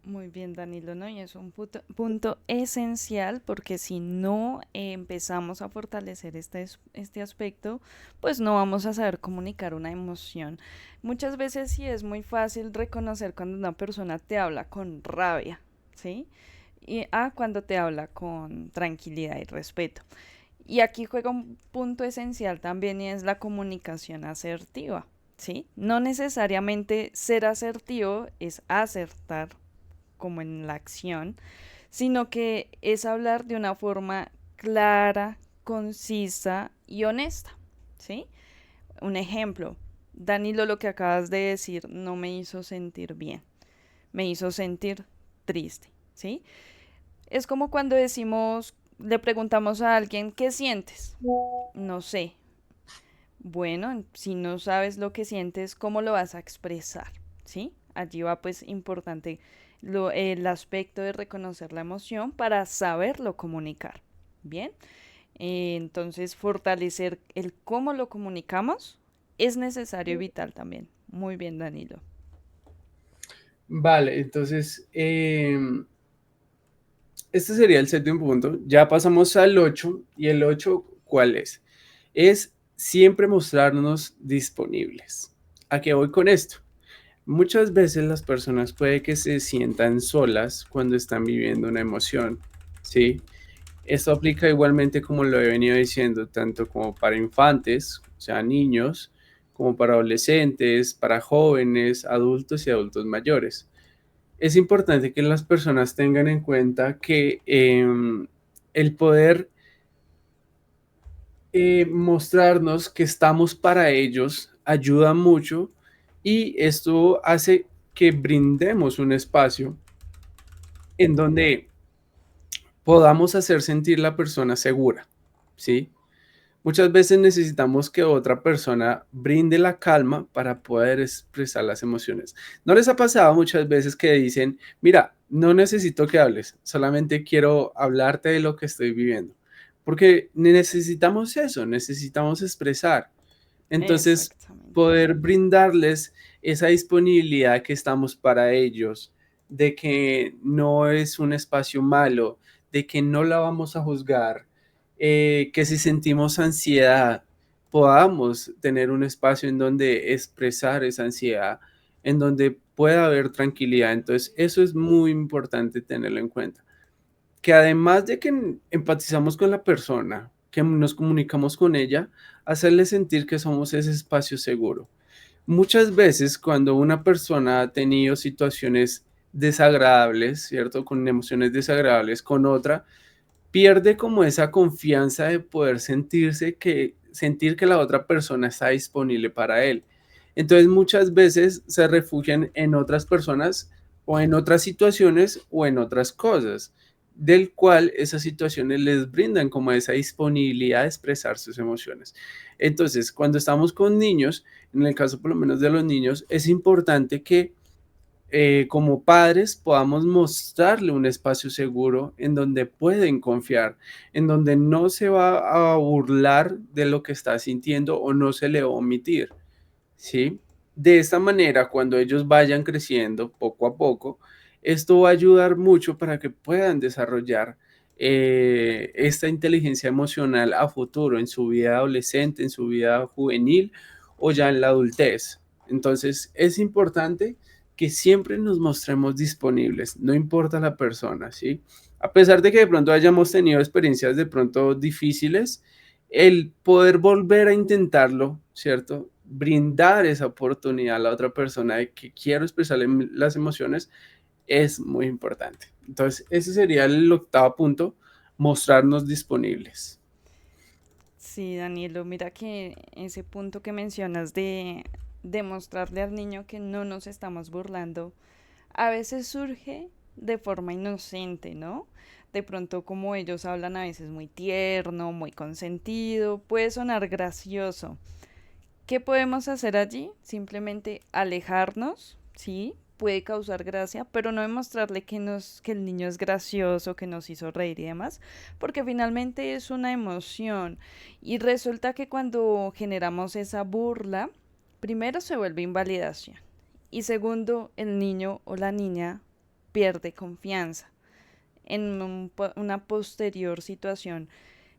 Muy bien, Danilo, ¿no? Y es un punto esencial porque si no empezamos a fortalecer este aspecto, pues no vamos a saber comunicar una emoción. Muchas veces sí es muy fácil reconocer cuando una persona te habla con rabia, ¿sí? Y cuando te habla con tranquilidad y respeto. Y aquí juega un punto esencial también y es la comunicación asertiva, ¿sí? No necesariamente ser asertivo es acertar como en la acción, sino que es hablar de una forma clara, concisa y honesta, ¿sí? Un ejemplo, Danilo, lo que acabas de decir no me hizo sentir bien, me hizo sentir triste, ¿sí? Es como cuando decimos, le preguntamos a alguien, ¿qué sientes? No sé. Bueno, si no sabes lo que sientes, ¿cómo lo vas a expresar? ¿Sí? Allí va pues importante el aspecto de reconocer la emoción para saberlo comunicar. Bien, entonces fortalecer el cómo lo comunicamos es necesario y vital también. Muy bien, Danilo. Vale, entonces, este sería el séptimo punto. Ya pasamos al 8 y el 8, ¿cuál es? Es siempre mostrarnos disponibles. ¿A qué voy con esto? Muchas veces las personas puede que se sientan solas cuando están viviendo una emoción, ¿sí? Esto aplica igualmente como lo he venido diciendo, tanto como para infantes, o sea, niños, como para adolescentes, para jóvenes, adultos y adultos mayores. Es importante que las personas tengan en cuenta que el poder mostrarnos que estamos para ellos ayuda mucho y esto hace que brindemos un espacio en donde podamos hacer sentir la persona segura, ¿sí? Muchas veces necesitamos que otra persona brinde la calma para poder expresar las emociones. ¿No les ha pasado muchas veces que dicen, mira, no necesito que hables, solamente quiero hablarte de lo que estoy viviendo? Porque necesitamos eso, necesitamos expresar. Entonces, Exactamente. poder brindarles esa disponibilidad que estamos para ellos, de que no es un espacio malo, de que no la vamos a juzgar, que si sentimos ansiedad, podamos tener un espacio en donde expresar esa ansiedad, en donde pueda haber tranquilidad. Entonces, eso es muy importante tenerlo en cuenta. Que además de que empatizamos con la persona, que nos comunicamos con ella, hacerle sentir que somos ese espacio seguro. Muchas veces cuando una persona ha tenido situaciones desagradables, ¿cierto? Con emociones desagradables con otra, pierde como esa confianza de poder sentir que la otra persona está disponible para él. Entonces muchas veces se refugian en otras personas o en otras situaciones o en otras cosas, del cual esas situaciones les brindan como esa disponibilidad de expresar sus emociones. Entonces, cuando estamos con niños, en el caso por lo menos de los niños, es importante que como padres podamos mostrarle un espacio seguro en donde pueden confiar, en donde no se va a burlar de lo que está sintiendo o no se le va a omitir, ¿sí? De esta manera, cuando ellos vayan creciendo poco a poco, Esto va a ayudar mucho para que puedan desarrollar esta inteligencia emocional a futuro, en su vida adolescente, en su vida juvenil o ya en la adultez. Entonces, es importante que siempre nos mostremos disponibles, no importa la persona, ¿sí? A pesar de que de pronto hayamos tenido experiencias de pronto difíciles, el poder volver a intentarlo, ¿cierto? Brindar esa oportunidad a la otra persona de que quiero expresarle las emociones es muy importante. Entonces, ese sería el octavo punto, mostrarnos disponibles. Sí, Danielo, mira que ese punto que mencionas de demostrarle al niño que no nos estamos burlando, a veces surge de forma inocente, ¿no? De pronto como ellos hablan a veces muy tierno, muy consentido, puede sonar gracioso. ¿Qué podemos hacer allí? Simplemente alejarnos, ¿sí? Puede causar gracia, pero no demostrarle que el niño es gracioso, que nos hizo reír y demás, porque finalmente es una emoción. Y resulta que cuando generamos esa burla, primero se vuelve invalidación. Y segundo, el niño o la niña pierde confianza en una posterior situación,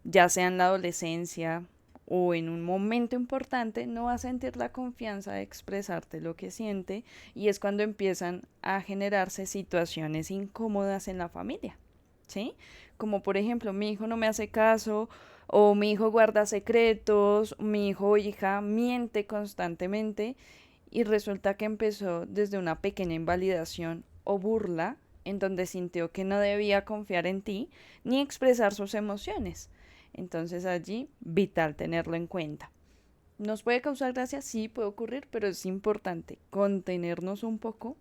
ya sea en la adolescencia o en un momento importante, no va a sentir la confianza de expresarte lo que siente y es cuando empiezan a generarse situaciones incómodas en la familia, ¿sí? Como por ejemplo, mi hijo no me hace caso o mi hijo guarda secretos, mi hijo o hija miente constantemente y resulta que empezó desde una pequeña invalidación o burla en donde sintió que no debía confiar en ti ni expresar sus emociones. Entonces allí, vital tenerlo en cuenta. ¿Nos puede causar gracia? Sí, puede ocurrir, pero es importante contenernos un poco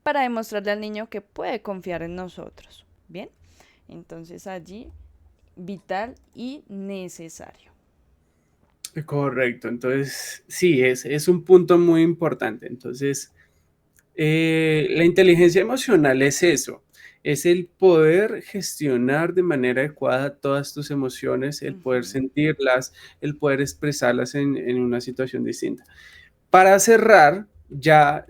para demostrarle al niño que puede confiar en nosotros. ¿Bien? Entonces allí, vital y necesario. Correcto, entonces sí, es un punto muy importante. Entonces, la inteligencia emocional es eso, es el poder gestionar de manera adecuada todas tus emociones, el poder Ujú. sentirlas, el poder expresarlas en una situación distinta. Para cerrar, ya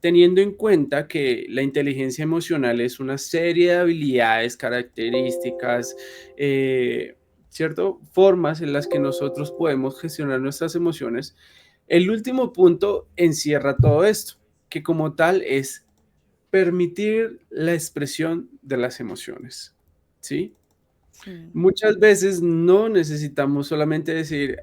teniendo en cuenta que la inteligencia emocional es una serie de habilidades, características, eh, ¿cierto? Formas en las que nosotros podemos gestionar nuestras emociones. El último punto encierra todo esto, que como tal es permitir la expresión de las emociones, ¿sí? Sí. Muchas veces no necesitamos solamente decir,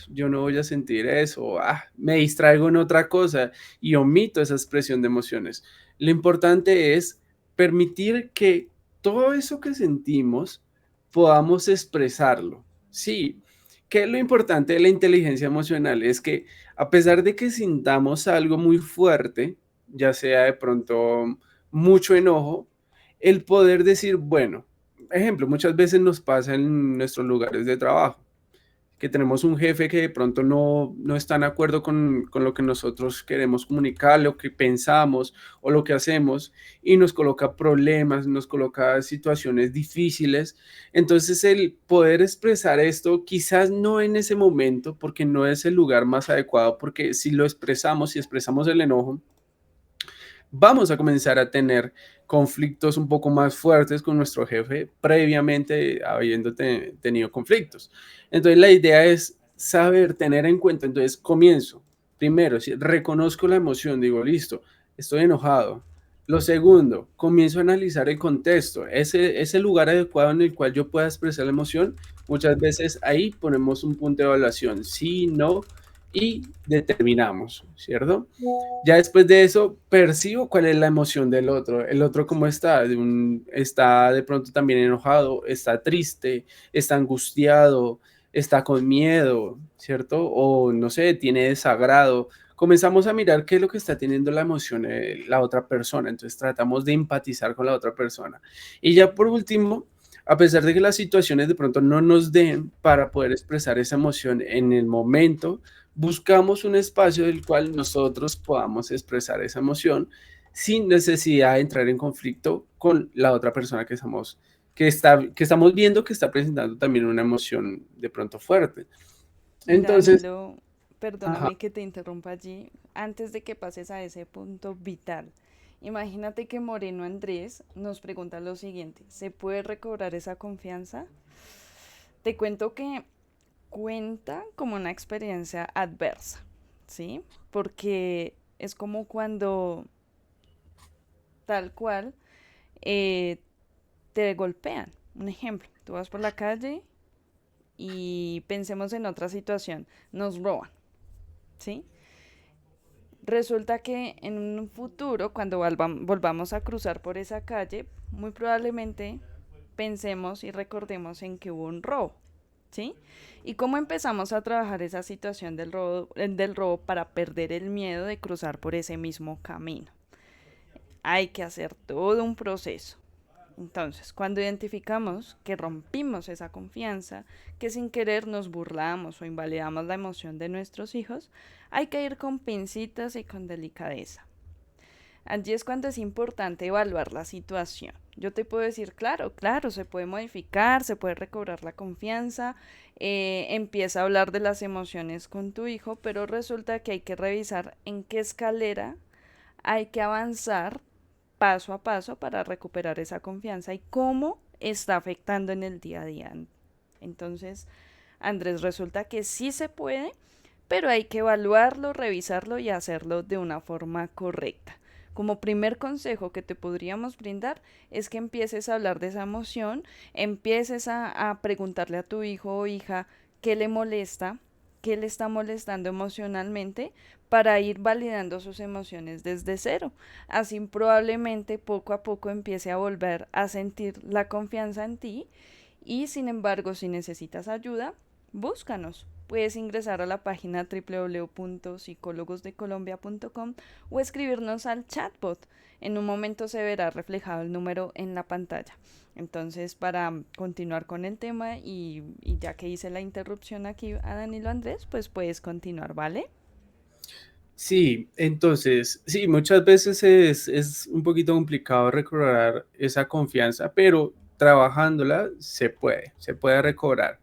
yo no voy a sentir eso, me distraigo en otra cosa y omito esa expresión de emociones. Lo importante es permitir que todo eso que sentimos podamos expresarlo. Sí, que lo importante de la inteligencia emocional es que a pesar de que sintamos algo muy fuerte, ya sea de pronto mucho enojo, el poder decir, bueno, ejemplo, muchas veces nos pasa en nuestros lugares de trabajo, que tenemos un jefe que de pronto no está de acuerdo con lo que nosotros queremos comunicar, lo que pensamos o lo que hacemos, y nos coloca problemas, nos coloca situaciones difíciles. Entonces, el poder expresar esto, quizás no en ese momento, porque no es el lugar más adecuado, porque si lo expresamos, si expresamos el enojo, vamos a comenzar a tener conflictos un poco más fuertes con nuestro jefe previamente habiendo tenido conflictos. Entonces la idea es saber, tener en cuenta, entonces comienzo. Primero, si reconozco la emoción, digo, listo, estoy enojado. Lo segundo, comienzo a analizar el contexto, ese lugar adecuado en el cual yo pueda expresar la emoción. Muchas veces ahí ponemos un punto de evaluación, sí, no, y determinamos, ¿cierto? Ya después de eso, percibo cuál es la emoción del otro. El otro cómo está, está de pronto también enojado, está triste, está angustiado, está con miedo, ¿cierto? O no sé, tiene desagrado. Comenzamos a mirar qué es lo que está teniendo la emoción la otra persona. Entonces tratamos de empatizar con la otra persona. Y ya por último, a pesar de que las situaciones de pronto no nos den para poder expresar esa emoción en el momento, buscamos un espacio del cual nosotros podamos expresar esa emoción sin necesidad de entrar en conflicto con la otra persona que estamos viendo que está presentando también una emoción de pronto fuerte. Mira, Entonces, Danilo, Ajá, perdóname que te interrumpa allí, antes de que pases a ese punto vital. Imagínate que Moreno Andrés nos pregunta lo siguiente, ¿se puede recobrar esa confianza? Te cuento que cuenta como una experiencia adversa, ¿sí? Porque es como cuando tal cual eh, te golpean. Un ejemplo, tú vas por la calle y pensemos en otra situación, nos roban, ¿sí? Resulta que en un futuro, cuando volvamos a cruzar por esa calle, muy probablemente pensemos y recordemos en que hubo un robo, ¿sí? Y cómo empezamos a trabajar esa situación del robo para perder el miedo de cruzar por ese mismo camino. Hay que hacer todo un proceso. Entonces, cuando identificamos que rompimos esa confianza, que sin querer nos burlamos o invalidamos la emoción de nuestros hijos, hay que ir con pincitas y con delicadeza. Allí es cuando es importante evaluar la situación. Yo te puedo decir, claro, claro, se puede modificar, se puede recobrar la confianza, empieza a hablar de las emociones con tu hijo, pero resulta que hay que revisar en qué escalera hay que avanzar paso a paso para recuperar esa confianza y cómo está afectando en el día a día. Entonces, Andrés, resulta que sí se puede, pero hay que evaluarlo, revisarlo y hacerlo de una forma correcta. Como primer consejo que te podríamos brindar es que empieces a hablar de esa emoción, empieces a preguntarle a tu hijo o hija qué le molesta, qué le está molestando emocionalmente para ir validando sus emociones desde cero. Así probablemente poco a poco empiece a volver a sentir la confianza en ti y sin embargo si necesitas ayuda, búscanos. Puedes ingresar a la página www.psicologosdecolombia.com o escribirnos al chatbot. En un momento se verá reflejado el número en la pantalla. Entonces, para continuar con el tema y ya que hice la interrupción aquí a Danilo Andrés, pues puedes continuar, ¿vale? sí, entonces, sí, muchas veces es un poquito complicado recobrar esa confianza, pero trabajándola se puede recobrar,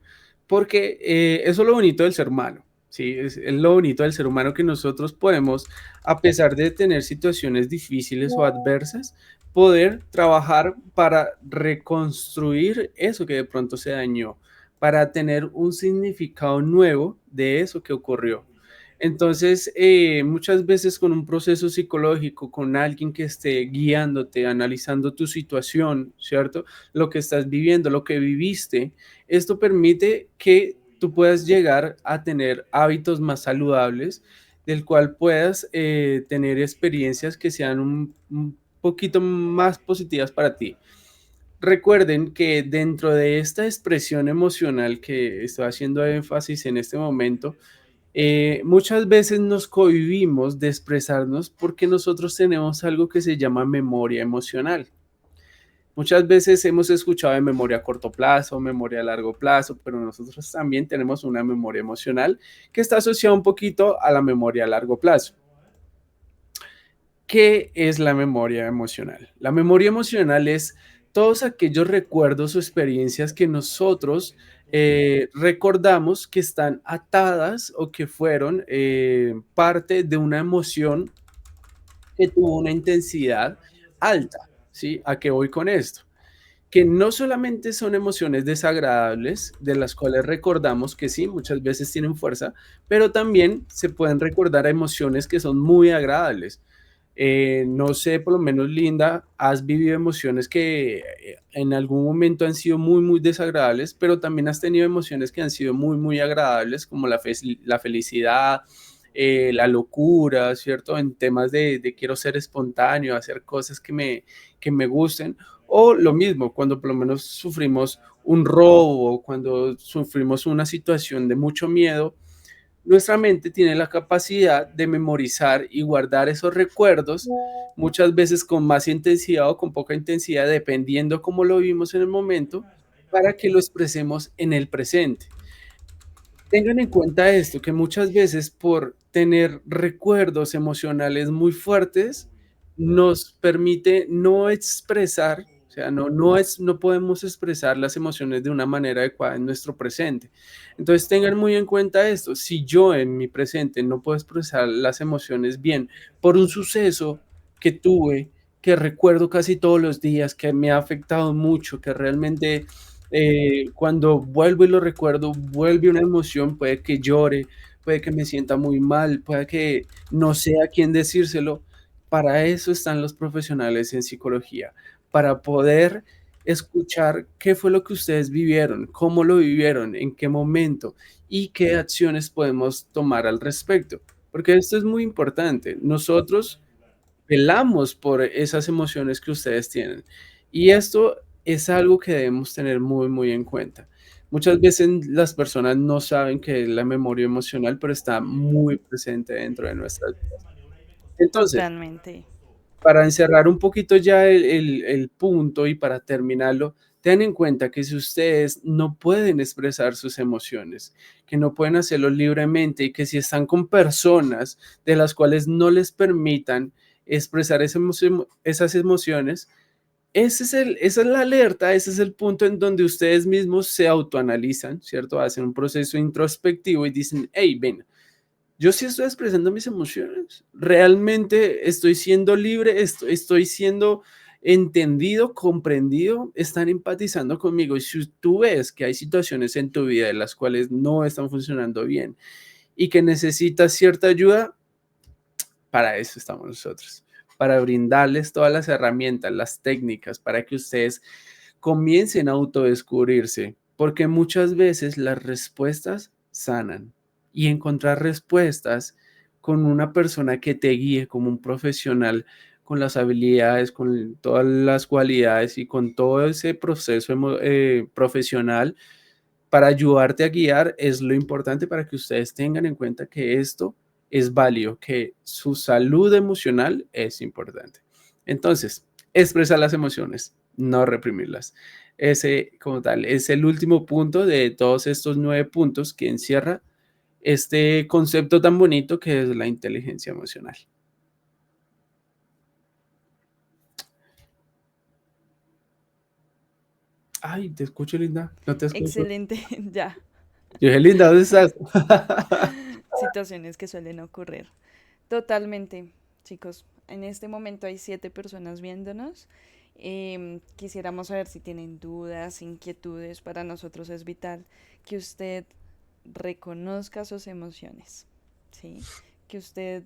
porque eso es lo bonito del ser humano, sí, es lo bonito del ser humano que nosotros podemos, a pesar de tener situaciones difíciles o adversas, poder trabajar para reconstruir eso que de pronto se dañó, para tener un significado nuevo de eso que ocurrió. Entonces, muchas veces con un proceso psicológico, con alguien que esté guiándote, analizando tu situación, ¿cierto? Lo que estás viviendo, lo que viviste, esto permite que tú puedas llegar a tener hábitos más saludables, del cual puedas tener experiencias que sean un poquito más positivas para ti. Recuerden que dentro de esta expresión emocional que estoy haciendo énfasis en este momento, muchas veces nos cohibimos de expresarnos porque nosotros tenemos algo que se llama memoria emocional. Muchas veces hemos escuchado de memoria a corto plazo, memoria a largo plazo, pero nosotros también tenemos una memoria emocional que está asociada un poquito a la memoria a largo plazo. ¿Qué es la memoria emocional? La memoria emocional es todos aquellos recuerdos o experiencias que nosotros recordamos que están atadas o que fueron parte de una emoción que tuvo una intensidad alta. ¿Sí? ¿A qué voy con esto? Que no solamente son emociones desagradables, de las cuales recordamos que sí, muchas veces tienen fuerza, pero también se pueden recordar emociones que son muy agradables. No sé, por lo menos Linda, has vivido emociones que en algún momento han sido muy, muy desagradables, pero también has tenido emociones que han sido muy, muy agradables, como la felicidad, la locura, ¿cierto? En temas de quiero ser espontáneo, hacer cosas que me gusten, o lo mismo, cuando por lo menos sufrimos un robo, cuando sufrimos una situación de mucho miedo, nuestra mente tiene la capacidad de memorizar y guardar esos recuerdos, muchas veces con más intensidad o con poca intensidad, dependiendo cómo lo vimos en el momento, para que lo expresemos en el presente. Tengan en cuenta esto, que muchas veces por tener recuerdos emocionales muy fuertes, nos permite no expresar, sea, no podemos expresar las emociones de una manera adecuada en nuestro presente. Entonces tengan muy en cuenta esto. Si yo en mi presente no puedo expresar las emociones bien por un suceso que tuve, que recuerdo casi todos los días, que me ha afectado mucho, que realmente cuando vuelvo y lo recuerdo, vuelve una emoción, puede que llore, puede que me sienta muy mal, puede que no sé a quién decírselo. Para eso están los profesionales en psicología, para poder escuchar qué fue lo que ustedes vivieron, cómo lo vivieron, en qué momento y qué acciones podemos tomar al respecto. Porque esto es muy importante. Nosotros velamos por esas emociones que ustedes tienen. Y esto es algo que debemos tener muy, muy en cuenta. Muchas veces las personas no saben que es la memoria emocional, pero está muy presente dentro de nuestras vidas. Entonces, Totalmente. para encerrar un poquito ya el punto y para terminarlo, ten en cuenta que si ustedes no pueden expresar sus emociones, que no pueden hacerlo libremente y que si están con personas de las cuales no les permitan expresar esas emociones, esa es la alerta, ese es el punto en donde ustedes mismos se autoanalizan, ¿cierto? Hacen un proceso introspectivo y dicen, hey, ven, yo sí estoy expresando mis emociones. Realmente estoy siendo libre, estoy siendo entendido, comprendido, están empatizando conmigo. Y si tú ves que hay situaciones en tu vida en las cuales no están funcionando bien y que necesitas cierta ayuda, para eso estamos nosotros, para brindarles todas las herramientas, las técnicas, para que ustedes comiencen a autodescubrirse, porque muchas veces las respuestas sanan y encontrar respuestas con una persona que te guíe como un profesional con las habilidades, con todas las cualidades y con todo ese proceso profesional para ayudarte a guiar es lo importante para que ustedes tengan en cuenta que esto es válido, que su salud emocional es importante. Entonces, expresar las emociones, no reprimirlas. Ese, como tal, es el último punto de todos estos 9 puntos que encierra este concepto tan bonito que es la inteligencia emocional. Ay, te escucho, Linda. No te escucho. Excelente, ya. Yo dije, Linda, ¿dónde estás? Situaciones que suelen ocurrir. Totalmente, chicos. En este momento hay 7 personas viéndonos. Quisiéramos saber si tienen dudas, inquietudes. Para nosotros es vital que usted reconozca sus emociones, ¿sí? Que usted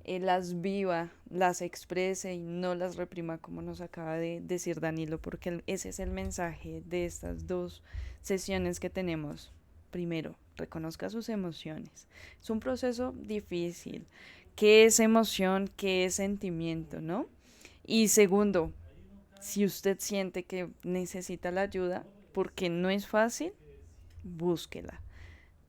las viva, las exprese y no las reprima como nos acaba de decir Danilo, porque ese es el mensaje de estas 2 sesiones que tenemos. Primero, reconozca sus emociones. Es un proceso difícil. ¿Qué es emoción? ¿Qué es sentimiento? ¿No? Y segundo, si usted siente que necesita la ayuda, porque no es fácil, búsquela.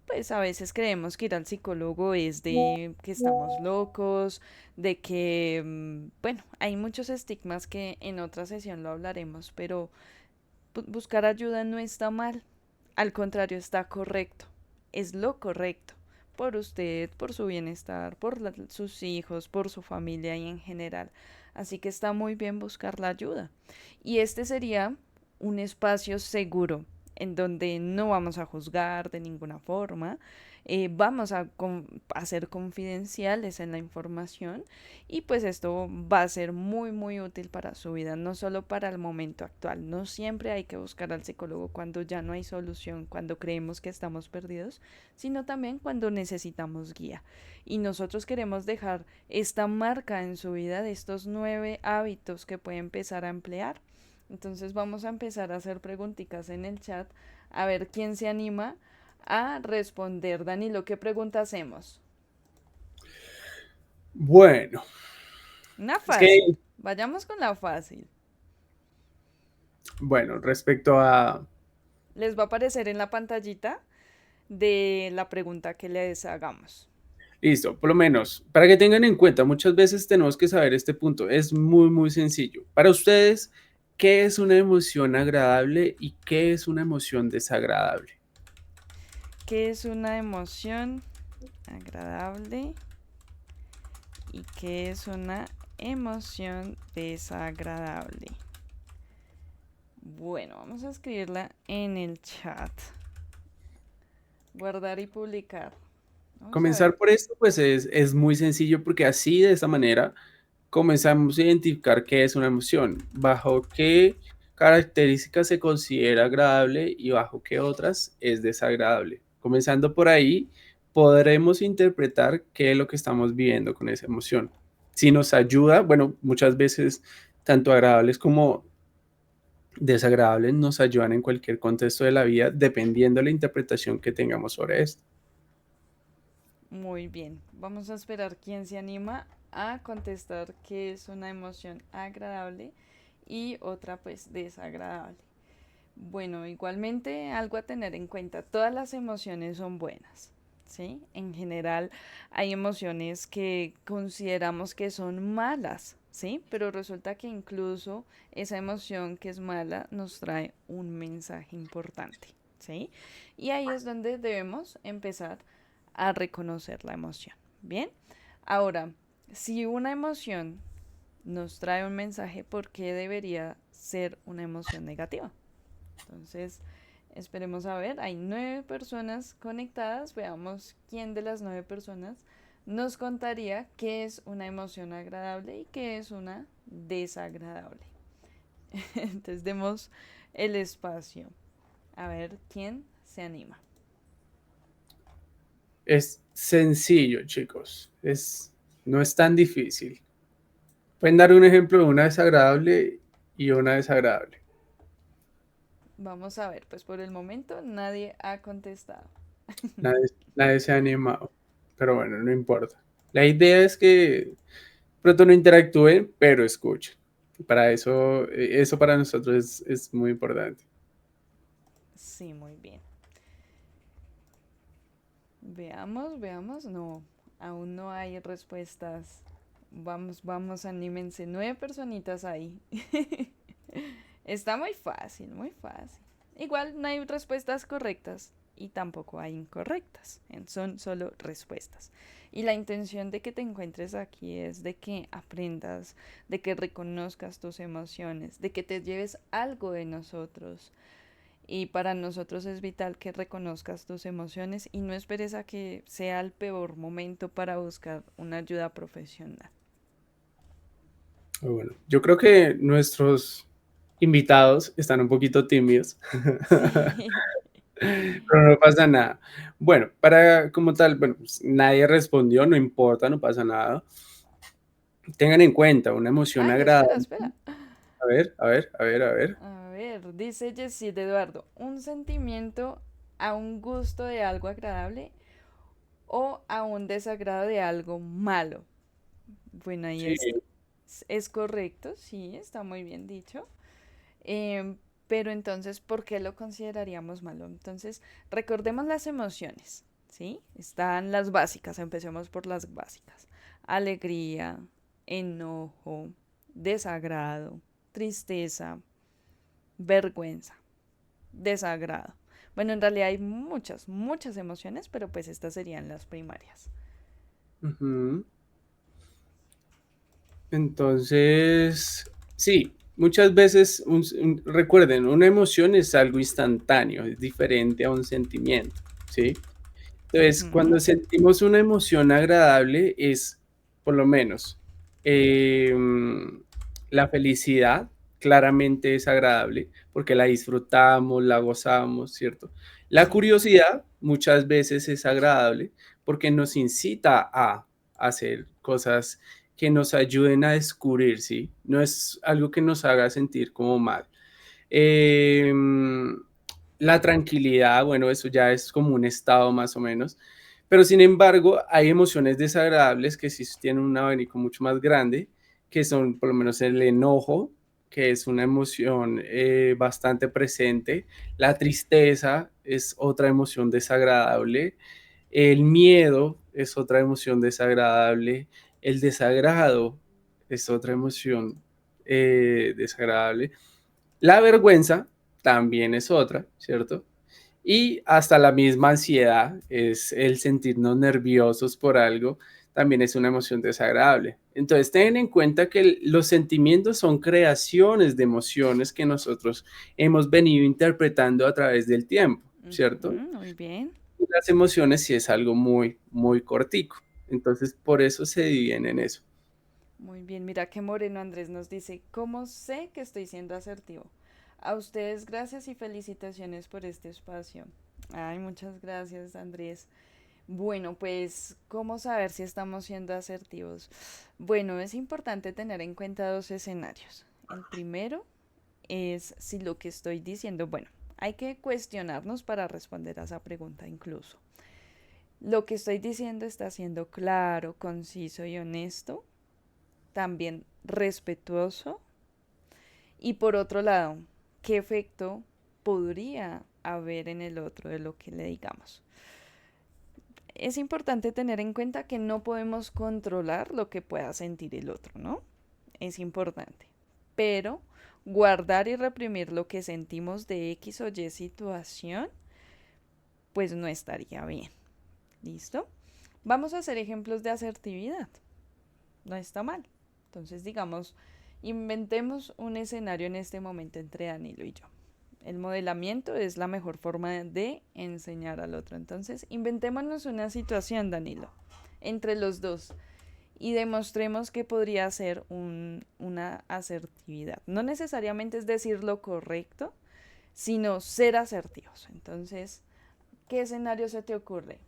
Pues a veces creemos que ir al psicólogo es de que estamos locos, de que, bueno, hay muchos estigmas que en otra sesión lo hablaremos, pero buscar ayuda no está mal, al contrario, está correcto, es lo correcto, por usted, por su bienestar, por sus hijos, por su familia y en general. Así que está muy bien buscar la ayuda. Y este sería un espacio seguro en donde no vamos a juzgar de ninguna forma, vamos a ser confidenciales en la información y pues esto va a ser muy muy útil para su vida, no solo para el momento actual. No siempre hay que buscar al psicólogo cuando ya no hay solución, cuando creemos que estamos perdidos, sino también cuando necesitamos guía. Y nosotros queremos dejar esta marca en su vida de estos 9 hábitos que puede empezar a emplear. Entonces vamos a empezar a hacer preguntitas en el chat a ver quién se anima a responder. Danilo, ¿qué pregunta hacemos? Bueno, Una es que, fácil. Vayamos con la fácil. bueno, respecto a... Les va a aparecer en la pantallita de la pregunta que les hagamos. Listo, por lo menos, para que tengan en cuenta, muchas veces tenemos que saber este punto. Es muy, muy sencillo. Para ustedes, ¿qué es una emoción agradable y qué es una emoción desagradable? ¿Qué es una emoción agradable y qué es una emoción desagradable? Bueno, vamos a escribirla en el chat. Guardar y publicar. Vamos a ver. Comenzar por esto, pues es muy sencillo porque así, de esta manera, comenzamos a identificar qué es una emoción, bajo qué características se considera agradable y bajo qué otras es desagradable. Comenzando por ahí, podremos interpretar qué es lo que estamos viviendo con esa emoción. Si nos ayuda, bueno, muchas veces tanto agradables como desagradables nos ayudan en cualquier contexto de la vida, dependiendo de la interpretación que tengamos sobre esto. Muy bien. Vamos a esperar quién se anima a contestar qué es una emoción agradable y otra pues desagradable. Bueno, igualmente algo a tener en cuenta, todas las emociones son buenas, ¿sí? En general hay emociones que consideramos que son malas, ¿sí? Pero resulta que incluso esa emoción que es mala nos trae un mensaje importante, ¿sí? Y ahí es donde debemos empezar a reconocer la emoción, ¿bien? Ahora, si una emoción nos trae un mensaje, ¿por qué debería ser una emoción negativa? Entonces, esperemos a ver, hay 9 personas conectadas, veamos quién de las 9 personas nos contaría qué es una emoción agradable y qué es una desagradable. Entonces, demos el espacio a ver quién se anima. Es sencillo, chicos. No es tan difícil. Pueden dar un ejemplo de una desagradable y una desagradable. Vamos a ver, pues por el momento nadie ha contestado. Nadie se ha animado. Pero bueno, no importa. La idea es que pronto no interactúen, pero escuchen. Para eso, eso para nosotros es muy importante. Sí, muy bien. Veamos, veamos. No, aún no hay respuestas. Vamos, vamos, anímense. 9 personitas ahí. Está muy fácil, muy fácil. Igual no hay respuestas correctas y tampoco hay incorrectas. Son solo respuestas. Y la intención de que te encuentres aquí es de que aprendas, de que reconozcas tus emociones, de que te lleves algo de nosotros. Y para nosotros es vital que reconozcas tus emociones y no esperes a que sea el peor momento para buscar una ayuda profesional. Bueno, yo creo que nuestros invitados están un poquito tímidos. Sí. Pero no pasa nada. Bueno, para como tal, bueno, pues nadie respondió, no importa, no pasa nada. Tengan en cuenta una emoción Ay, espera, agradable. espera. A ver, a ver, a ver, a ver. A ver, dice Jessie Eduardo, un sentimiento a un gusto de algo agradable o a un desagrado de algo malo. Bueno, ahí Sí, es correcto, sí, está muy bien dicho. Em, pero entonces, ¿por qué lo consideraríamos malo? Entonces, recordemos las emociones, ¿sí? Están las básicas, empecemos por las básicas. Alegría, enojo, desagrado, tristeza, vergüenza, desagrado. Bueno, en realidad hay muchas, muchas emociones, pero pues estas serían las primarias. ujú. Entonces, sí, muchas veces, recuerden, una emoción es algo instantáneo, es diferente a un sentimiento, ¿sí? Entonces, Ujú. cuando sentimos una emoción agradable es, por lo menos, eh, la felicidad claramente es agradable porque la disfrutamos, la gozamos, ¿cierto? La Sí. curiosidad muchas veces es agradable porque nos incita a hacer cosas que nos ayuden a descubrir, ¿sí? No es algo que nos haga sentir como mal. Eh, la tranquilidad, bueno, eso ya es como un estado más o menos, pero sin embargo hay emociones desagradables que sí tienen un abanico mucho más grande, que son por lo menos el enojo, que es una emoción bastante presente, la tristeza es otra emoción desagradable, el miedo es otra emoción desagradable, el desagrado es otra emoción desagradable, la vergüenza también es otra, ¿cierto? Y hasta la misma ansiedad es el sentirnos nerviosos por algo. también es una emoción desagradable. Entonces, ten en cuenta que los sentimientos son creaciones de emociones que nosotros hemos venido interpretando a través del tiempo, Ujú, ¿cierto? muy bien. Y las emociones sí es algo muy, muy cortico. Entonces, por eso se dividen en eso. Muy bien, mira que Moreno Andrés nos dice, ¿cómo sé que estoy siendo asertivo? A ustedes gracias y felicitaciones por este espacio. Ay, muchas gracias, Andrés. Bueno, pues, ¿cómo saber si estamos siendo asertivos? Bueno, es importante tener en cuenta dos escenarios. El primero es si lo que estoy diciendo, bueno, hay que cuestionarnos para responder a esa pregunta incluso. ¿Lo que estoy diciendo está siendo claro, conciso y honesto? También respetuoso. Y por otro lado, ¿qué efecto podría haber en el otro de lo que le digamos? Es importante tener en cuenta que no podemos controlar lo que pueda sentir el otro, ¿no? Es importante. Pero guardar y reprimir lo que sentimos de X o Y situación, pues no estaría bien. ¿Listo? Vamos a hacer ejemplos de asertividad. No está mal. Entonces, digamos, inventemos un escenario en este momento entre Danilo y yo. El modelamiento es la mejor forma de enseñar al otro. Entonces, inventémonos una situación, Danilo, entre los dos y demostremos que podría ser una asertividad. No necesariamente es decir lo correcto, sino ser asertivos. Entonces, ¿qué escenario se te ocurre,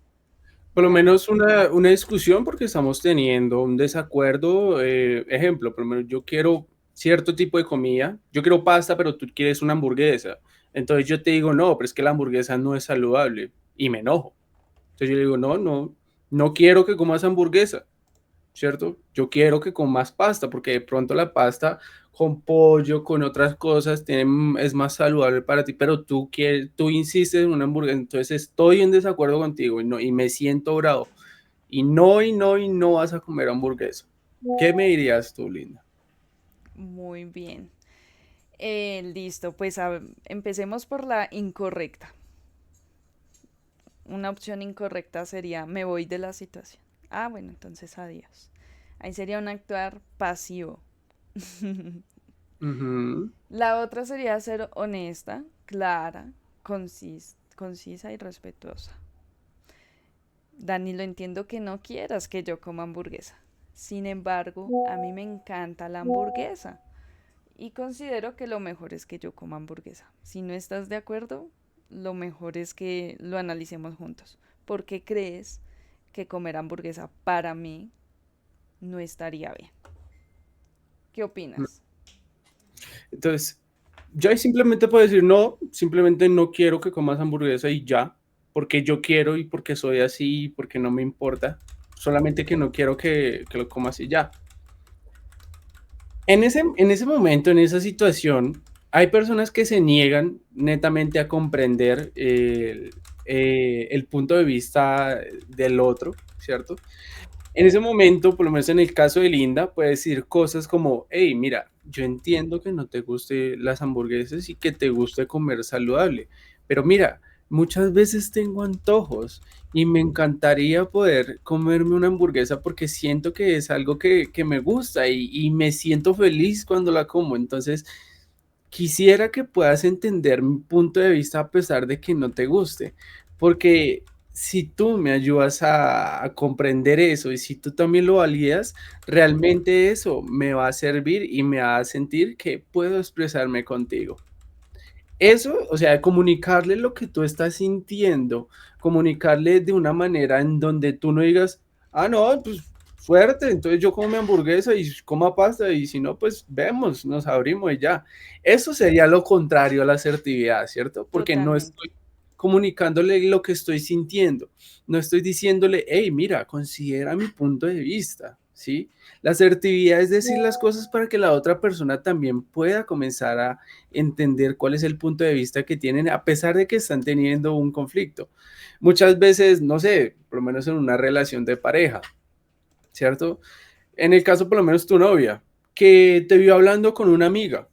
Por lo Danilo? menos una discusión porque estamos teniendo un desacuerdo. Ejemplo, por lo menos yo quiero cierto tipo de comida, yo quiero pasta, pero tú quieres una hamburguesa. Entonces yo te digo, no, pero es que la hamburguesa no es saludable y me enojo. Entonces yo le digo, no, no, no quiero que comas hamburguesa. ¿Cierto? Yo quiero que comas pasta, porque de pronto la pasta con pollo, con otras cosas, es más saludable para ti, pero tú insistes en una hamburguesa, entonces estoy en desacuerdo contigo y me siento bravo. Y no vas a comer hamburguesa. ¿Qué me dirías tú, Linda? Muy bien. Listo, pues empecemos por la incorrecta. Una opción incorrecta sería me voy de la situación. Ah, bueno, entonces adiós. Ahí sería un actuar pasivo. Ujú. La otra sería ser honesta, clara, concisa y respetuosa. Dani, lo entiendo que no quieras que yo coma hamburguesa. Sin embargo, a mí me encanta la hamburguesa y considero que lo mejor es que yo coma hamburguesa. Si no estás de acuerdo, lo mejor es que lo analicemos juntos. ¿Por qué crees que comer hamburguesa para mí no estaría bien? ¿Qué opinas? Entonces, yo ahí simplemente puedo decir, no, simplemente no quiero que comas hamburguesa y ya, porque yo quiero y porque soy así y porque no me importa, solamente que no quiero que lo comas y ya. En ese momento, en esa situación, hay personas que se niegan netamente a comprender el punto de vista del otro, ¿cierto? En ese momento, por lo menos en el caso de Linda, puede decir cosas como, hey, mira, yo entiendo que no te guste las hamburguesas y que te guste comer saludable, pero mira, muchas veces tengo antojos y me encantaría poder comerme una hamburguesa porque siento que es algo que me gusta y me siento feliz cuando la como. Entonces, quisiera que puedas entender mi punto de vista a pesar de que no te guste, porque si tú me ayudas a comprender eso y si tú también lo validas, realmente eso me va a servir y me va a sentir que puedo expresarme contigo. Eso, o sea, comunicarle lo que tú estás sintiendo, comunicarle de una manera en donde tú no digas, ah, no, pues fuerte, entonces yo como mi hamburguesa y coma pasta y si no, pues vemos, nos abrimos y ya. Eso sería lo contrario a la asertividad, ¿cierto? Porque no Totalmente. estoy comunicándole lo que estoy sintiendo, no estoy diciéndole, hey, mira, considera mi punto de vista, ¿sí? La asertividad es decir las cosas para que la otra persona también pueda comenzar a entender cuál es el punto de vista que tienen a pesar de que están teniendo un conflicto. Muchas veces, no sé, por lo menos en una relación de pareja, ¿cierto? En el caso por lo menos tu novia, que te vio hablando con una amiga,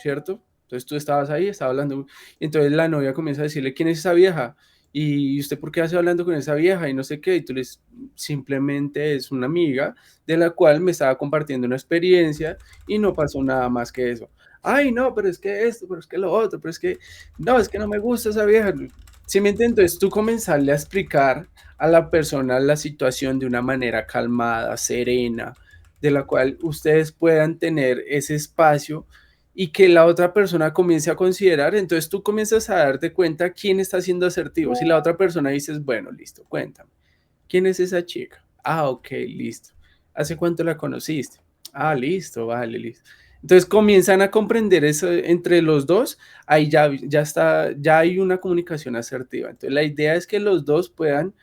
¿cierto? Entonces tú estabas ahí, estaba hablando, y entonces la novia comienza a decirle, ¿quién es esa vieja? ¿y usted por qué hace hablando con esa vieja? Y no sé qué, y tú les, simplemente es una amiga de la cual me estaba compartiendo una experiencia y no pasó nada más que eso. Ay, no, pero es que esto, pero es que lo otro, pero es que no me gusta esa vieja. Si me entiendes, entonces tú comenzarle a explicar a la persona la situación de una manera calmada, serena, de la cual ustedes puedan tener ese espacio y que la otra persona comience a considerar, entonces tú comienzas a darte cuenta quién está siendo asertivo. Si la otra persona dices, bueno, listo, cuéntame, ¿quién es esa chica? Ah, ok, listo. ¿Hace cuánto la conociste? Ah, listo, vale, listo. Entonces comienzan a comprender eso entre los dos, ahí ya está, ya hay una comunicación asertiva. Entonces la idea es que los dos puedan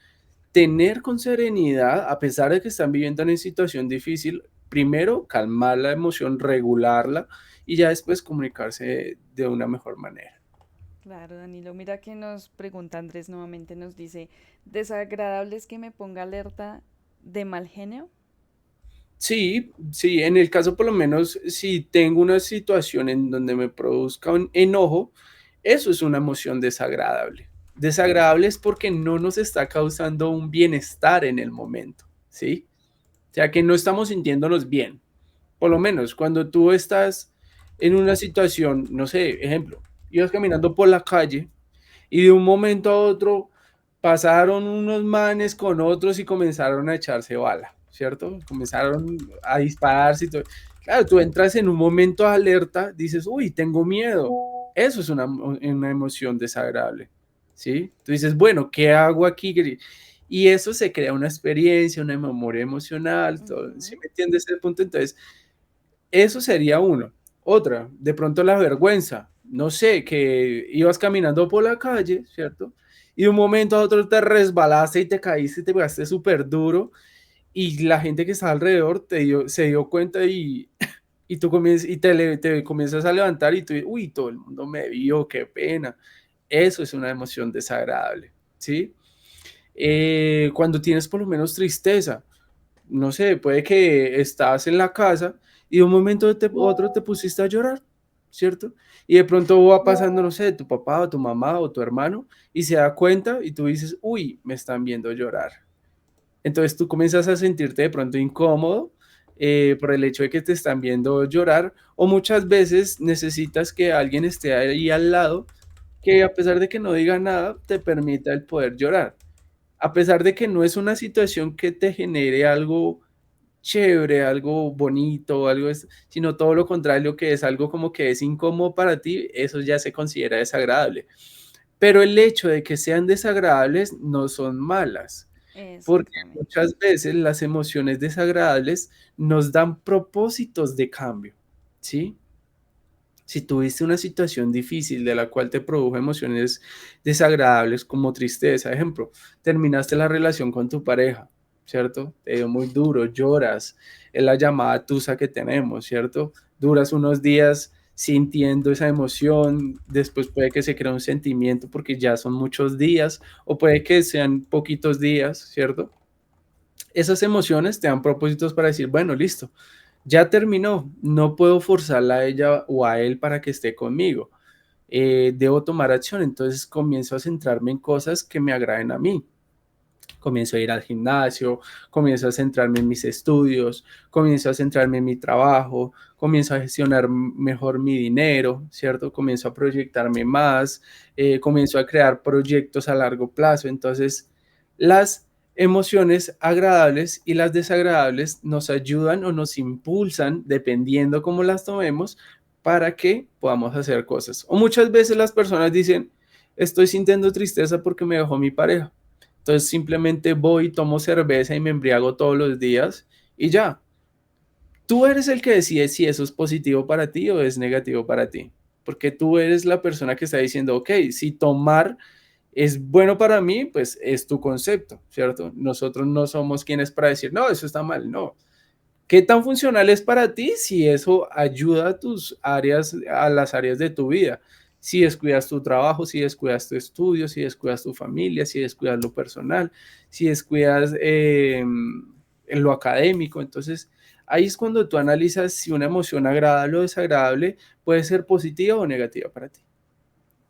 tener con serenidad, a pesar de que están viviendo una situación difícil, primero calmar la emoción, regularla y ya después comunicarse de una mejor manera. Claro, Danilo. Mira que nos pregunta Andrés nuevamente, nos dice, ¿desagradable es que me ponga alerta de mal genio? Sí, sí, en el caso por lo menos si tengo una situación en donde me produzca un enojo, eso es una emoción desagradable. Desagradable es porque no nos está causando un bienestar en el momento, ¿sí? O sea, que no estamos sintiéndonos bien. Por lo menos cuando tú estás en una situación, no sé, ejemplo, ibas caminando por la calle y de un momento a otro pasaron unos manes con otros y comenzaron a echarse bala, ¿cierto? Comenzaron a dispararse y todo. Claro, tú entras en un momento de alerta, dices, uy, tengo miedo. Eso es una emoción desagradable, ¿sí? Tú dices, bueno, ¿qué hago aquí? Y eso se crea una experiencia, una memoria emocional, todo. ¿Sí Ujú. me entiendes ese punto? Entonces, eso sería uno. Otra, de pronto la vergüenza. No sé, que ibas caminando por la calle, ¿cierto? Y de un momento a otro te resbalaste y te caíste y te pegaste súper duro y la gente que está alrededor se dio cuenta y tú comienzas, te comienzas a levantar y tú, uy, todo el mundo me vio, qué pena. Eso es una emoción desagradable, ¿sí? Cuando tienes por lo menos tristeza, no sé, puede que estás en la casa y de un momento a otro te pusiste a llorar, ¿cierto? Y de pronto va pasando, no sé, tu papá o tu mamá o tu hermano y se da cuenta y tú dices, uy, me están viendo llorar. Entonces tú comienzas a sentirte de pronto incómodo por el hecho de que te están viendo llorar o muchas veces necesitas que alguien esté ahí al lado que a pesar de que no diga nada, te permita el poder llorar. A pesar de que no es una situación que te genere algo chévere, algo bonito, sino todo lo contrario, que es algo como que es incómodo para ti, eso ya se considera desagradable. Pero el hecho de que sean desagradables no son malas, porque Exactamente. muchas veces las emociones desagradables nos dan propósitos de cambio, ¿sí? Si tuviste una situación difícil de la cual te produjo emociones desagradables como tristeza, ejemplo, terminaste la relación con tu pareja, ¿cierto? Te dio muy duro, lloras, es la llamada tusa que tenemos, ¿cierto? Duras unos días sintiendo esa emoción, después puede que se crea un sentimiento porque ya son muchos días o puede que sean poquitos días, ¿cierto? Esas emociones te dan propósitos para decir, bueno, listo, ya terminó, no puedo forzarla a ella o a él para que esté conmigo. Debo tomar acción, entonces comienzo a centrarme en cosas que me agraden a mí. Comienzo a ir al gimnasio, comienzo a centrarme en mis estudios, comienzo a centrarme en mi trabajo, comienzo a gestionar mejor mi dinero, ¿cierto? Comienzo a proyectarme más, comienzo a crear proyectos a largo plazo. Entonces, las emociones agradables y las desagradables nos ayudan o nos impulsan, dependiendo cómo las tomemos, para que podamos hacer cosas. O muchas veces las personas dicen, estoy sintiendo tristeza porque me dejó mi pareja. Entonces simplemente voy, tomo cerveza y me embriago todos los días y ya. Tú eres el que decide si eso es positivo para ti o es negativo para ti. Porque tú eres la persona que está diciendo, ok, si tomar es bueno para mí, pues es tu concepto, ¿cierto? Nosotros no somos quienes para decir, no, eso está mal, no. ¿Qué tan funcional es para ti si eso ayuda a tus áreas, a las áreas de tu vida? Si descuidas tu trabajo, si descuidas tu estudio, si descuidas tu familia, si descuidas lo personal, si descuidas en lo académico. Entonces, ahí es cuando tú analizas si una emoción agradable o desagradable puede ser positiva o negativa para ti.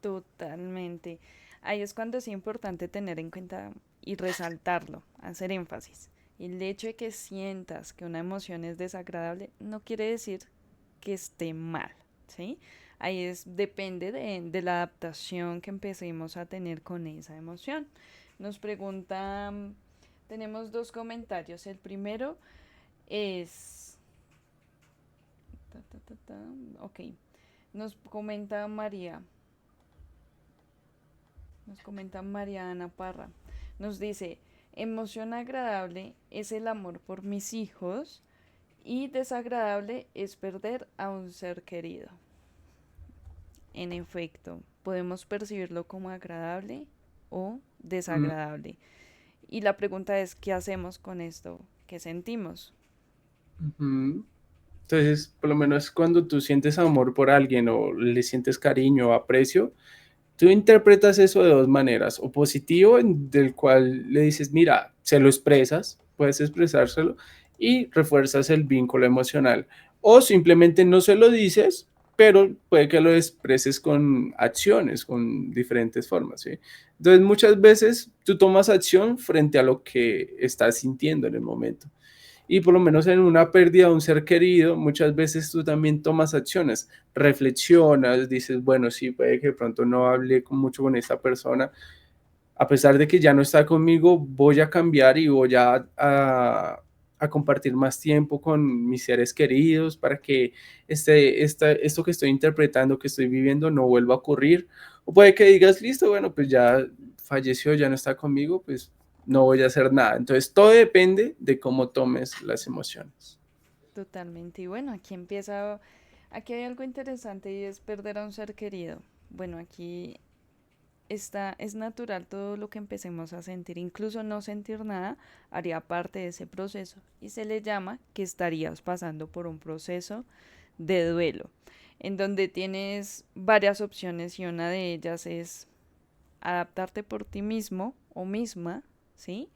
Totalmente. Ahí es cuando es importante tener en cuenta y resaltarlo, hacer énfasis. El hecho de que sientas que una emoción es desagradable no quiere decir que esté mal, ¿sí? Ahí depende de la adaptación que empecemos a tener con esa emoción. Nos pregunta, tenemos dos comentarios. El primero es, ok, nos comenta María, nos comenta Mariana Parra. Nos dice, emoción agradable es el amor por mis hijos y desagradable es perder a un ser querido. En efecto, podemos percibirlo como agradable o Mm, desagradable. Y la pregunta es, ¿qué hacemos con esto que sentimos? ujú. Entonces, por lo menos cuando tú sientes amor por alguien o le sientes cariño o aprecio, tú interpretas eso de dos maneras, o positivo, del cual le dices, mira, se lo expresas, puedes expresárselo y refuerzas el vínculo emocional, o simplemente no se lo dices, pero puede que lo expreses con acciones, con diferentes formas, ¿sí? Entonces, muchas veces tú tomas acción frente a lo que estás sintiendo en el momento. Y por lo menos en una pérdida de un ser querido, muchas veces tú también tomas acciones, reflexionas, dices, bueno, sí, puede que de pronto no hable mucho con esta persona, a pesar de que ya no está conmigo, voy a cambiar y voy a compartir más tiempo con mis seres queridos para que esto que estoy interpretando, que estoy viviendo, no vuelva a ocurrir. O puede que digas, listo, bueno, pues ya falleció, ya no está conmigo, pues no voy a hacer nada. Entonces, todo depende de cómo tomes las emociones. Totalmente. Y bueno, aquí hay algo interesante y es perder a un ser querido. Bueno, aquí es natural todo lo que empecemos a sentir, incluso no sentir nada haría parte de ese proceso y se le llama que estarías pasando por un proceso de duelo, en donde tienes varias opciones y una de ellas es adaptarte por ti mismo o misma, ¿sí?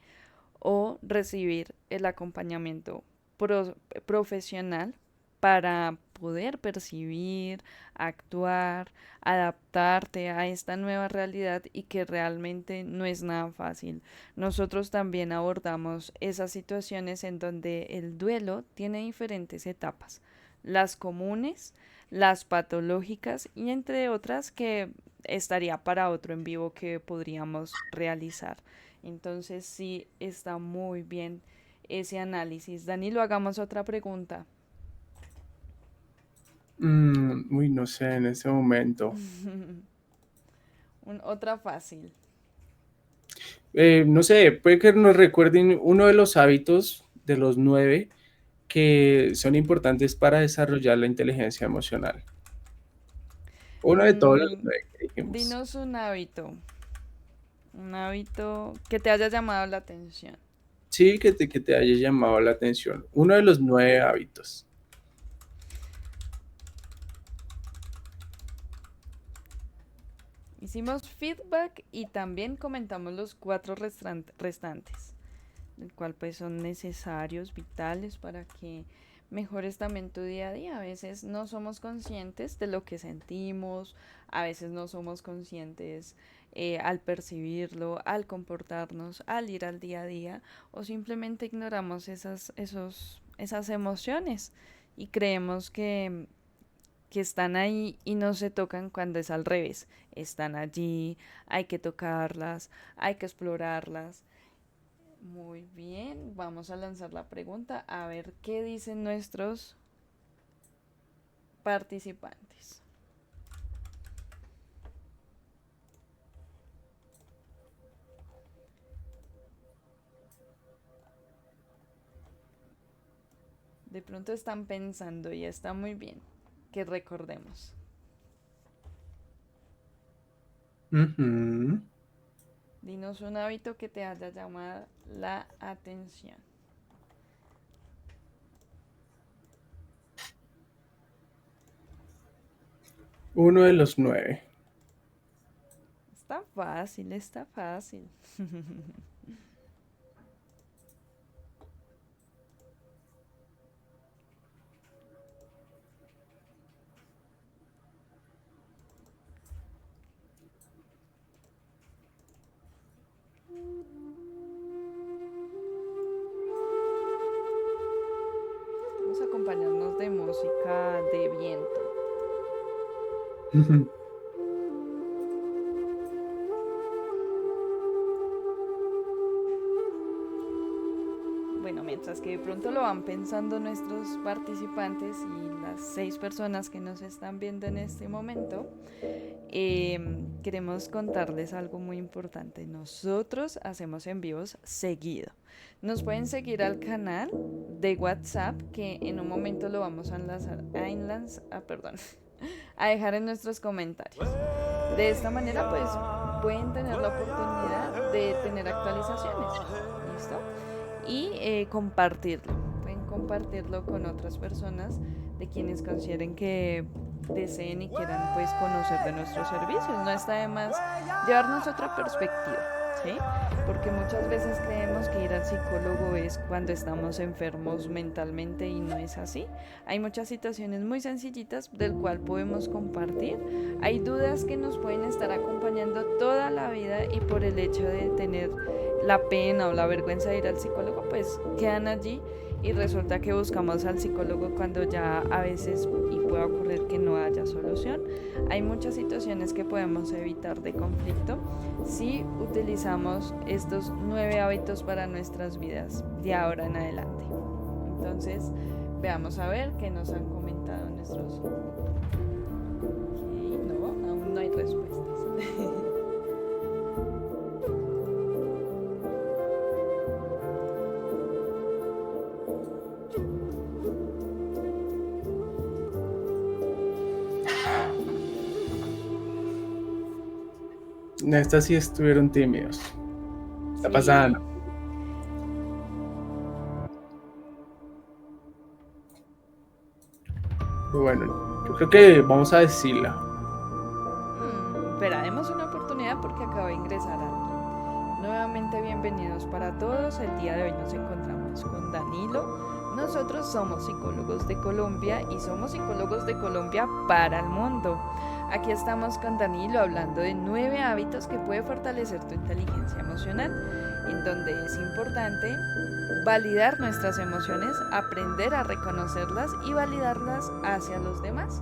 O recibir el acompañamiento pro- profesional para poder percibir, actuar, adaptarte a esta nueva realidad y que realmente no es nada fácil. Nosotros también abordamos esas situaciones en donde el duelo tiene diferentes etapas, las comunes, las patológicas y entre otras que estaría para otro en vivo que podríamos realizar. Entonces sí está muy bien ese análisis. Danilo, hagamos otra pregunta. Uy, no sé, en ese momento. Otra fácil. No sé, puede que nos recuerden uno de los hábitos de los 9 que son importantes para desarrollar la inteligencia emocional. Uno de todos los Mm, 9 que dijimos. dinos un hábito que te haya llamado la atención. Sí, que te haya llamado la atención. Uno de los 9 hábitos. Hicimos feedback y también comentamos los cuatro restantes, el cual pues son necesarios, vitales para que mejores también tu día a día. A veces no somos conscientes de lo que sentimos, a veces no somos conscientes al percibirlo, al comportarnos, al ir al día a día o simplemente ignoramos esas emociones y creemos que están ahí y no se tocan cuando es al revés. Están allí, hay que tocarlas, hay que explorarlas. Muy bien, vamos a lanzar la pregunta a ver qué dicen nuestros participantes. De pronto están pensando y está muy bien que recordemos. Ujú. Dinos un hábito que te haya llamado la atención. Uno de los 9. Está fácil, está fácil. acompañarnos de música de viento. Bueno, mientras que de pronto lo van pensando nuestros participantes y las 6 personas que nos están viendo en este momento, queremos contarles algo muy importante. Nosotros hacemos en vivos seguido. Nos pueden seguir al canal de WhatsApp que en un momento lo vamos a enlazar, perdón, a dejar en nuestros comentarios. De esta manera pues pueden tener la oportunidad de tener actualizaciones. ¿Listo? Y compartirlo. Pueden compartirlo con otras personas de quienes consideren que deseen y quieran pues conocer de nuestros servicios. No está de más llevarnos otra perspectiva, ¿sí? Porque muchas veces creemos que ir al psicólogo es cuando estamos enfermos mentalmente y no es así. Hay muchas situaciones muy sencillitas del cual podemos compartir. Hay dudas que nos pueden estar acompañando toda la vida y por el hecho de tener la pena o la vergüenza de ir al psicólogo, pues quedan allí y resulta que buscamos al psicólogo cuando ya a veces y puede ocurrir que no haya solución. Hay muchas situaciones que podemos evitar de conflicto si utilizamos estos 9 hábitos para nuestras vidas de ahora en adelante. Entonces, veamos a ver qué nos han comentado nuestros... Ok, no, aún no hay respuestas. Estas sí estuvieron tímidos. Está pasando. Bueno, yo creo que vamos a decirla. Espera, demos una oportunidad porque acaba de ingresar alguien. Nuevamente bienvenidos para todos. El día de hoy nos encontramos con Danilo. Nosotros somos psicólogos de Colombia y somos psicólogos de Colombia para el mundo. Aquí estamos con Danilo hablando de 9 hábitos que puede fortalecer tu inteligencia emocional, en donde es importante validar nuestras emociones, aprender a reconocerlas y validarlas hacia los demás.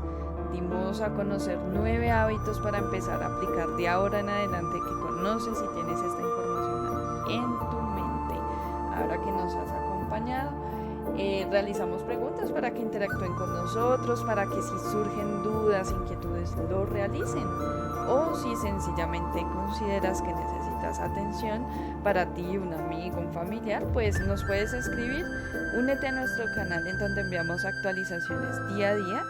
Dimos a conocer 9 hábitos para empezar a aplicar de ahora en adelante que conoces y tienes esta información en tu mente. Ahora que nos has acompañado, realizamos preguntas para que interactúen con nosotros, para que si surgen dudas, inquietudes, lo realicen. O si sencillamente consideras que necesitas atención para ti, un amigo, un familiar, pues nos puedes escribir. Únete a nuestro canal en donde enviamos actualizaciones día a día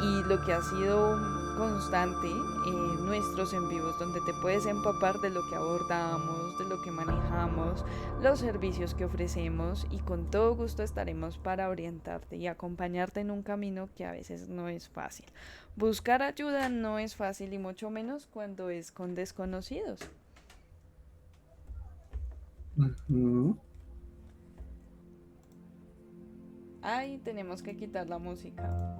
y lo que ha sido constante en nuestros en vivos, donde te puedes empapar de lo que abordamos, de lo que manejamos, los servicios que ofrecemos y con todo gusto estaremos para orientarte y acompañarte en un camino que a veces no es fácil. Buscar ayuda no es fácil y mucho menos cuando es con desconocidos. Ay, tenemos que quitar la música.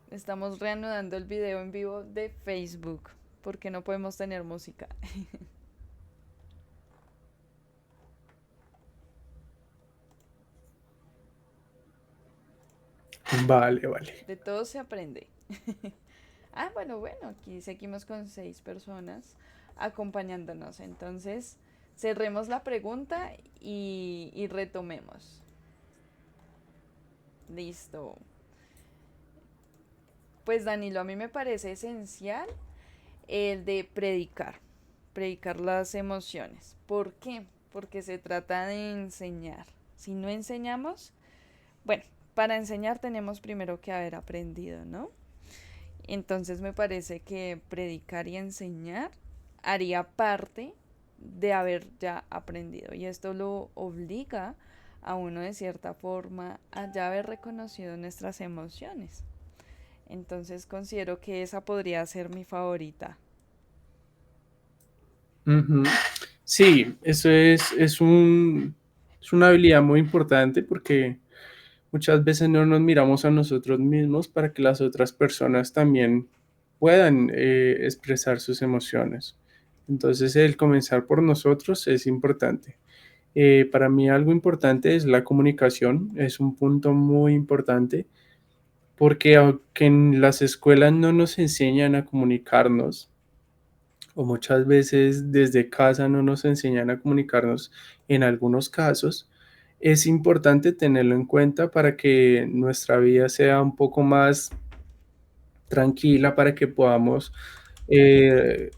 Estamos reanudando el video en vivo de Facebook porque no podemos tener música. Vale. De todo se aprende. Bueno, aquí seguimos con 6 personas acompañándonos. Entonces, cerremos la pregunta y retomemos. Listo. Pues Danilo, a mí me parece esencial el de predicar las emociones. ¿Por qué? Porque se trata de enseñar. Si no enseñamos, bueno, para enseñar tenemos primero que haber aprendido, ¿no? Entonces me parece que predicar y enseñar haría parte de haber ya aprendido. Y esto lo obliga a uno de cierta forma a ya haber reconocido nuestras emociones. Entonces considero que esa podría ser mi favorita. Sí, eso es una habilidad muy importante porque muchas veces no nos miramos a nosotros mismos para que las otras personas también puedan expresar sus emociones. Entonces el comenzar por nosotros es importante. Para mí algo importante es la comunicación, es un punto muy importante porque aunque en las escuelas no nos enseñan a comunicarnos, o muchas veces desde casa no nos enseñan a comunicarnos en algunos casos, es importante tenerlo en cuenta para que nuestra vida sea un poco más tranquila, para que podamos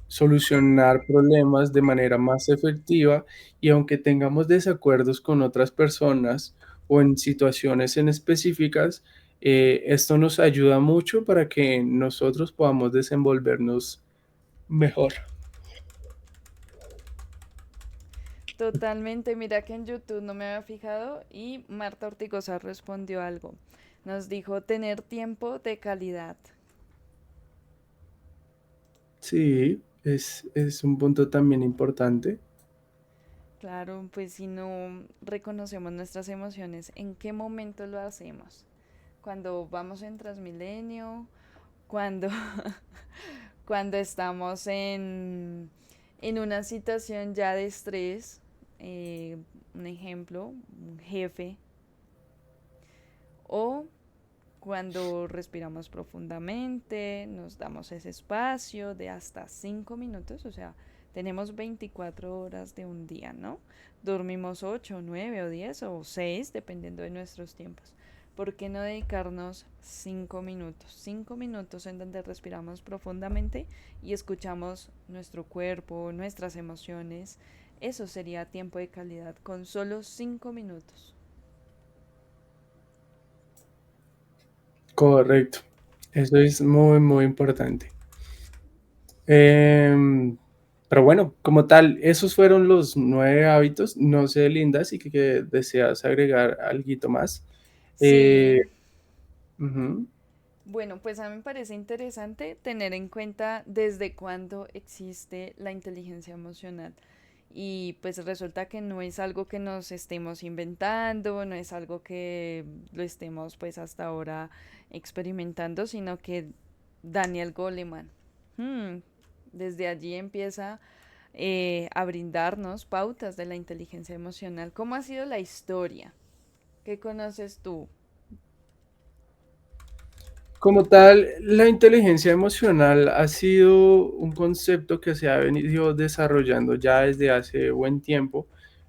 solucionar problemas de manera más efectiva y aunque tengamos desacuerdos con otras personas o en situaciones en específicas, esto nos ayuda mucho para que nosotros podamos desenvolvernos mejor. Totalmente, mira que en YouTube no me había fijado y Marta Ortigosa respondió algo. Nos dijo tener tiempo de calidad. Sí, es un punto también importante. Claro, pues si no reconocemos nuestras emociones, ¿en qué momento lo hacemos? Cuando vamos en Transmilenio, cuando, cuando estamos en una situación ya de estrés, eh, un ejemplo, un jefe, o cuando respiramos profundamente, nos damos ese espacio de hasta 5 minutos, o sea, tenemos 24 horas de un día, ¿no? Dormimos 8, 9 o 10 o 6, dependiendo de nuestros tiempos. ¿Por qué no dedicarnos 5 minutos? 5 minutos en donde respiramos profundamente y escuchamos nuestro cuerpo, nuestras emociones. Eso sería tiempo de calidad con solo 5 minutos. Correcto. Eso es muy, muy importante. Em, pero bueno, como tal, esos fueron los 9 hábitos. No sé, Linda, si que deseas agregar algo más. Eh, Sí, ujú. bueno, pues a mí me parece interesante tener en cuenta desde cuándo existe la inteligencia emocional. Y pues resulta que no es algo que nos estemos inventando, no es algo que lo estemos pues hasta ahora experimentando, sino que Daniel Goleman, hmm, desde allí empieza a brindarnos pautas de la inteligencia emocional. ¿Cómo ha sido la historia? ¿Qué conoces tú? Como tal, la inteligencia emocional ha sido un concepto que se ha venido desarrollando ya desde hace buen tiempo,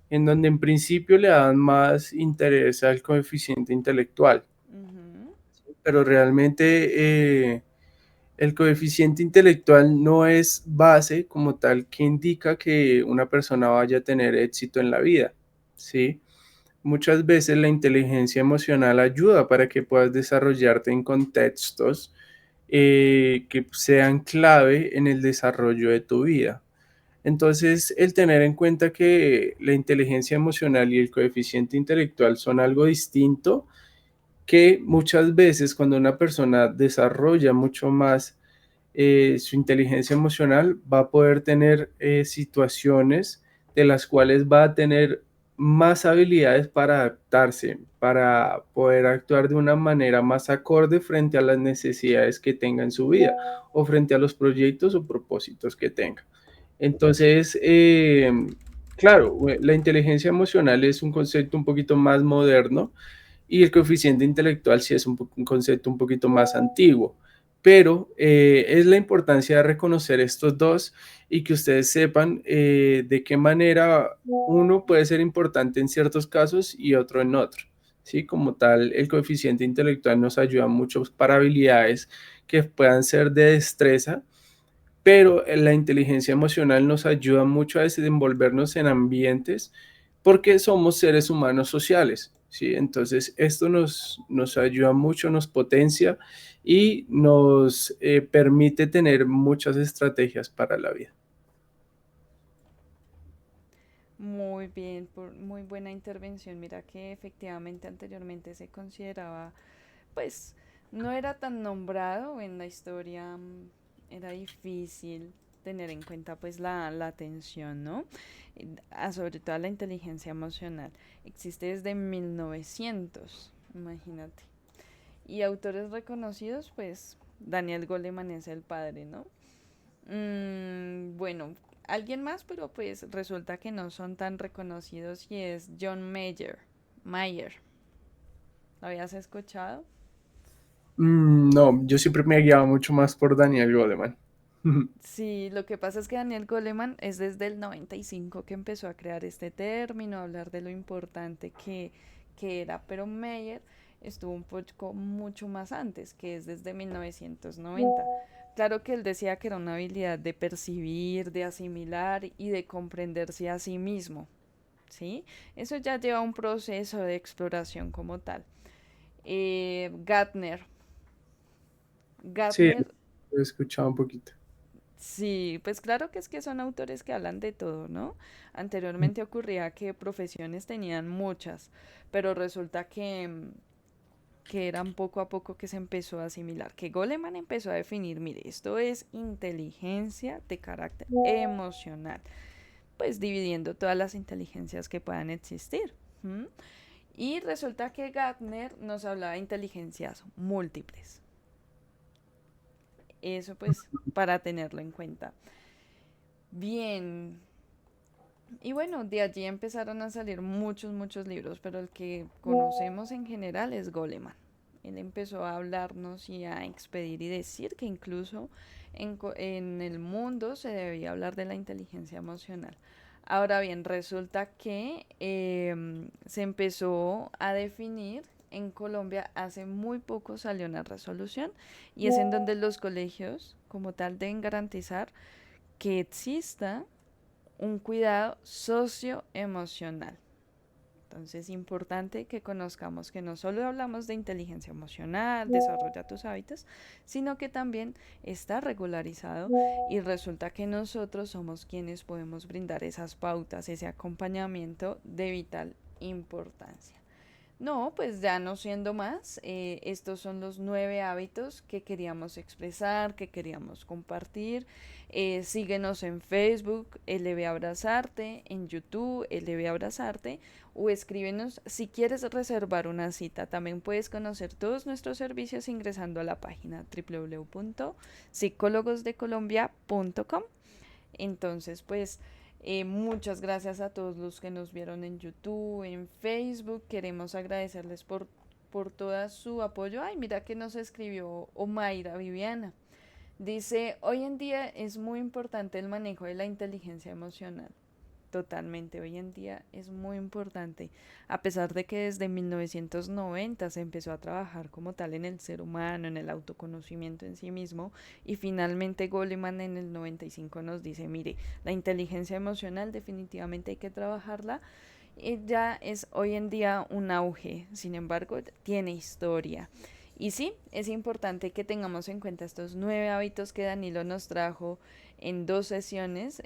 en donde en principio le dan más interés al coeficiente intelectual, Ujú. pero realmente el coeficiente intelectual no es base como tal que indica que una persona vaya a tener éxito en la vida, ¿sí? Muchas veces la inteligencia emocional ayuda para que puedas desarrollarte en contextos que sean clave en el desarrollo de tu vida. Entonces, el tener en cuenta que la inteligencia emocional y el coeficiente intelectual son algo distinto, que muchas veces cuando una persona desarrolla mucho más su inteligencia emocional, va a poder tener situaciones de las cuales va a tener más habilidades para adaptarse, para poder actuar de una manera más acorde frente a las necesidades que tenga en su vida o frente a los proyectos o propósitos que tenga. Entonces, claro, la inteligencia emocional es un concepto un poquito más moderno y el coeficiente intelectual sí es un concepto un poquito más antiguo, pero es la importancia de reconocer estos dos y que ustedes sepan de qué manera uno puede ser importante en ciertos casos y otro en otro. ¿Sí? Como tal, el coeficiente intelectual nos ayuda mucho para habilidades que puedan ser de destreza, pero la inteligencia emocional nos ayuda mucho a desenvolvernos en ambientes porque somos seres humanos sociales, ¿sí? Entonces, esto nos ayuda mucho, nos potencia y nos permite tener muchas estrategias para la vida. Muy bien, muy buena intervención. Mira que efectivamente anteriormente se consideraba, pues no era tan nombrado en la historia, era difícil tener en cuenta pues la atención, ¿no? Sobre todo la inteligencia emocional. Existe desde 1900, imagínate. Y autores reconocidos, pues Daniel Goleman es el padre, ¿no? Bueno, alguien más, pero pues resulta que no son tan reconocidos y es John Mayer. Mayer, ¿lo habías escuchado? No, yo siempre me he guiado mucho más por Daniel Goleman. Sí, lo que pasa es que Daniel Goleman es desde el 95 que empezó a crear este término, a hablar de lo importante que era, pero Meyer estuvo un poco mucho más antes, que es desde 1990. Claro que él decía que era una habilidad de percibir, de asimilar y de comprenderse a sí mismo, ¿sí? Eso ya lleva un proceso de exploración como tal. Gartner. Sí, Gartner. lo he escuchado un poquito. Sí, pues claro que es que son autores que hablan de todo, ¿no? Anteriormente ocurría que profesiones tenían muchas, pero resulta que eran poco a poco que se empezó a asimilar, que Goleman empezó a definir, mire, esto es inteligencia de carácter emocional, pues dividiendo todas las inteligencias que puedan existir. ¿M? Y resulta que Gartner nos hablaba de inteligencias múltiples. Eso pues para tenerlo en cuenta. Bien, y bueno, de allí empezaron a salir muchos libros, pero el que conocemos en general es Goleman. Él empezó a hablarnos y a expedir y decir que incluso en el mundo se debía hablar de la inteligencia emocional. Ahora bien, resulta que se empezó a definir en Colombia, hace muy poco salió una resolución y es en donde los colegios como tal deben garantizar que exista un cuidado socioemocional. Entonces es importante que conozcamos que no solo hablamos de inteligencia emocional, desarrolla tus hábitos, sino que también está regularizado y resulta que nosotros somos quienes podemos brindar esas pautas, ese acompañamiento de vital importancia. No, pues ya no siendo más, estos son los 9 hábitos que queríamos expresar, que queríamos compartir. Síguenos en Facebook, LB Abrazarte, en YouTube, LB Abrazarte, o escríbenos si quieres reservar una cita. También puedes conocer todos nuestros servicios ingresando a la página www.psicologosdecolombia.com. Entonces, pues muchas gracias a todos los que nos vieron en YouTube, en Facebook. Queremos agradecerles por todo su apoyo. Ay, mira que nos escribió Omaira Viviana. Dice, hoy en día es muy importante el manejo de la inteligencia emocional. Totalmente, hoy en día es muy importante, a pesar de que desde 1990 se empezó a trabajar como tal en el ser humano, en el autoconocimiento en sí mismo, y finalmente Goleman en el 95 nos dice, mire, la inteligencia emocional definitivamente hay que trabajarla, y ya es hoy en día un auge, sin embargo, tiene historia. Y sí, es importante que tengamos en cuenta estos 9 hábitos que Danilo nos trajo en 2 sesiones,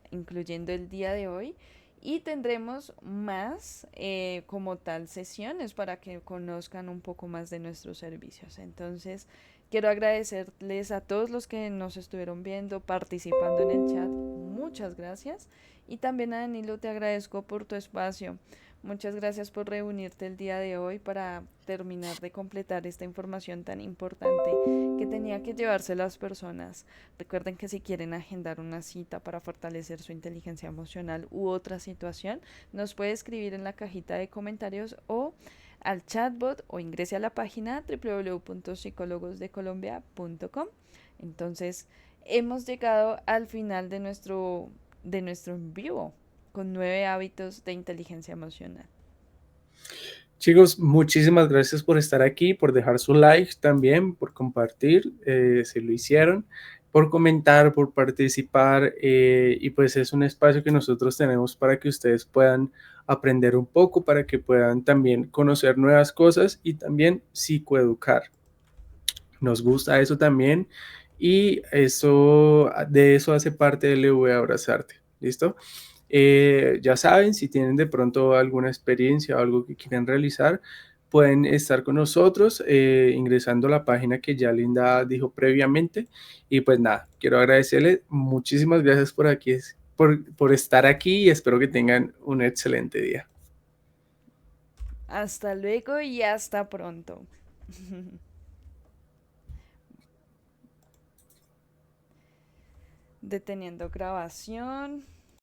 incluyendo el día de hoy. Y tendremos más como tal sesiones para que conozcan un poco más de nuestros servicios. Entonces, quiero agradecerles a todos los que nos estuvieron viendo, participando en el chat. Muchas gracias. Y también a Danilo te agradezco por tu espacio. Muchas gracias por reunirte el día de hoy para terminar de completar esta información tan importante que tenía que llevarse las personas. Recuerden que si quieren agendar una cita para fortalecer su inteligencia emocional u otra situación, nos puede escribir en la cajita de comentarios o al chatbot o ingrese a la página www.psicologosdecolombia.com. Entonces, hemos llegado al final de nuestro en vivo con 9 hábitos de inteligencia emocional. Chicos, muchísimas gracias por estar aquí, por dejar su like también, por compartir, si lo hicieron, por comentar, por participar, y pues es un espacio que nosotros tenemos para que ustedes puedan aprender un poco, para que puedan también conocer nuevas cosas y también psicoeducar. Nos gusta eso también y eso, de eso hace parte de Le Voy a Abrazarte. ¿Listo? Ya saben, si tienen de pronto alguna experiencia o algo que quieran realizar, pueden estar con nosotros ingresando a la página que ya Linda dijo previamente. Y pues nada, quiero agradecerles muchísimas gracias por aquí, por estar aquí y espero que tengan un excelente día. Hasta luego y hasta pronto. Deteniendo grabación.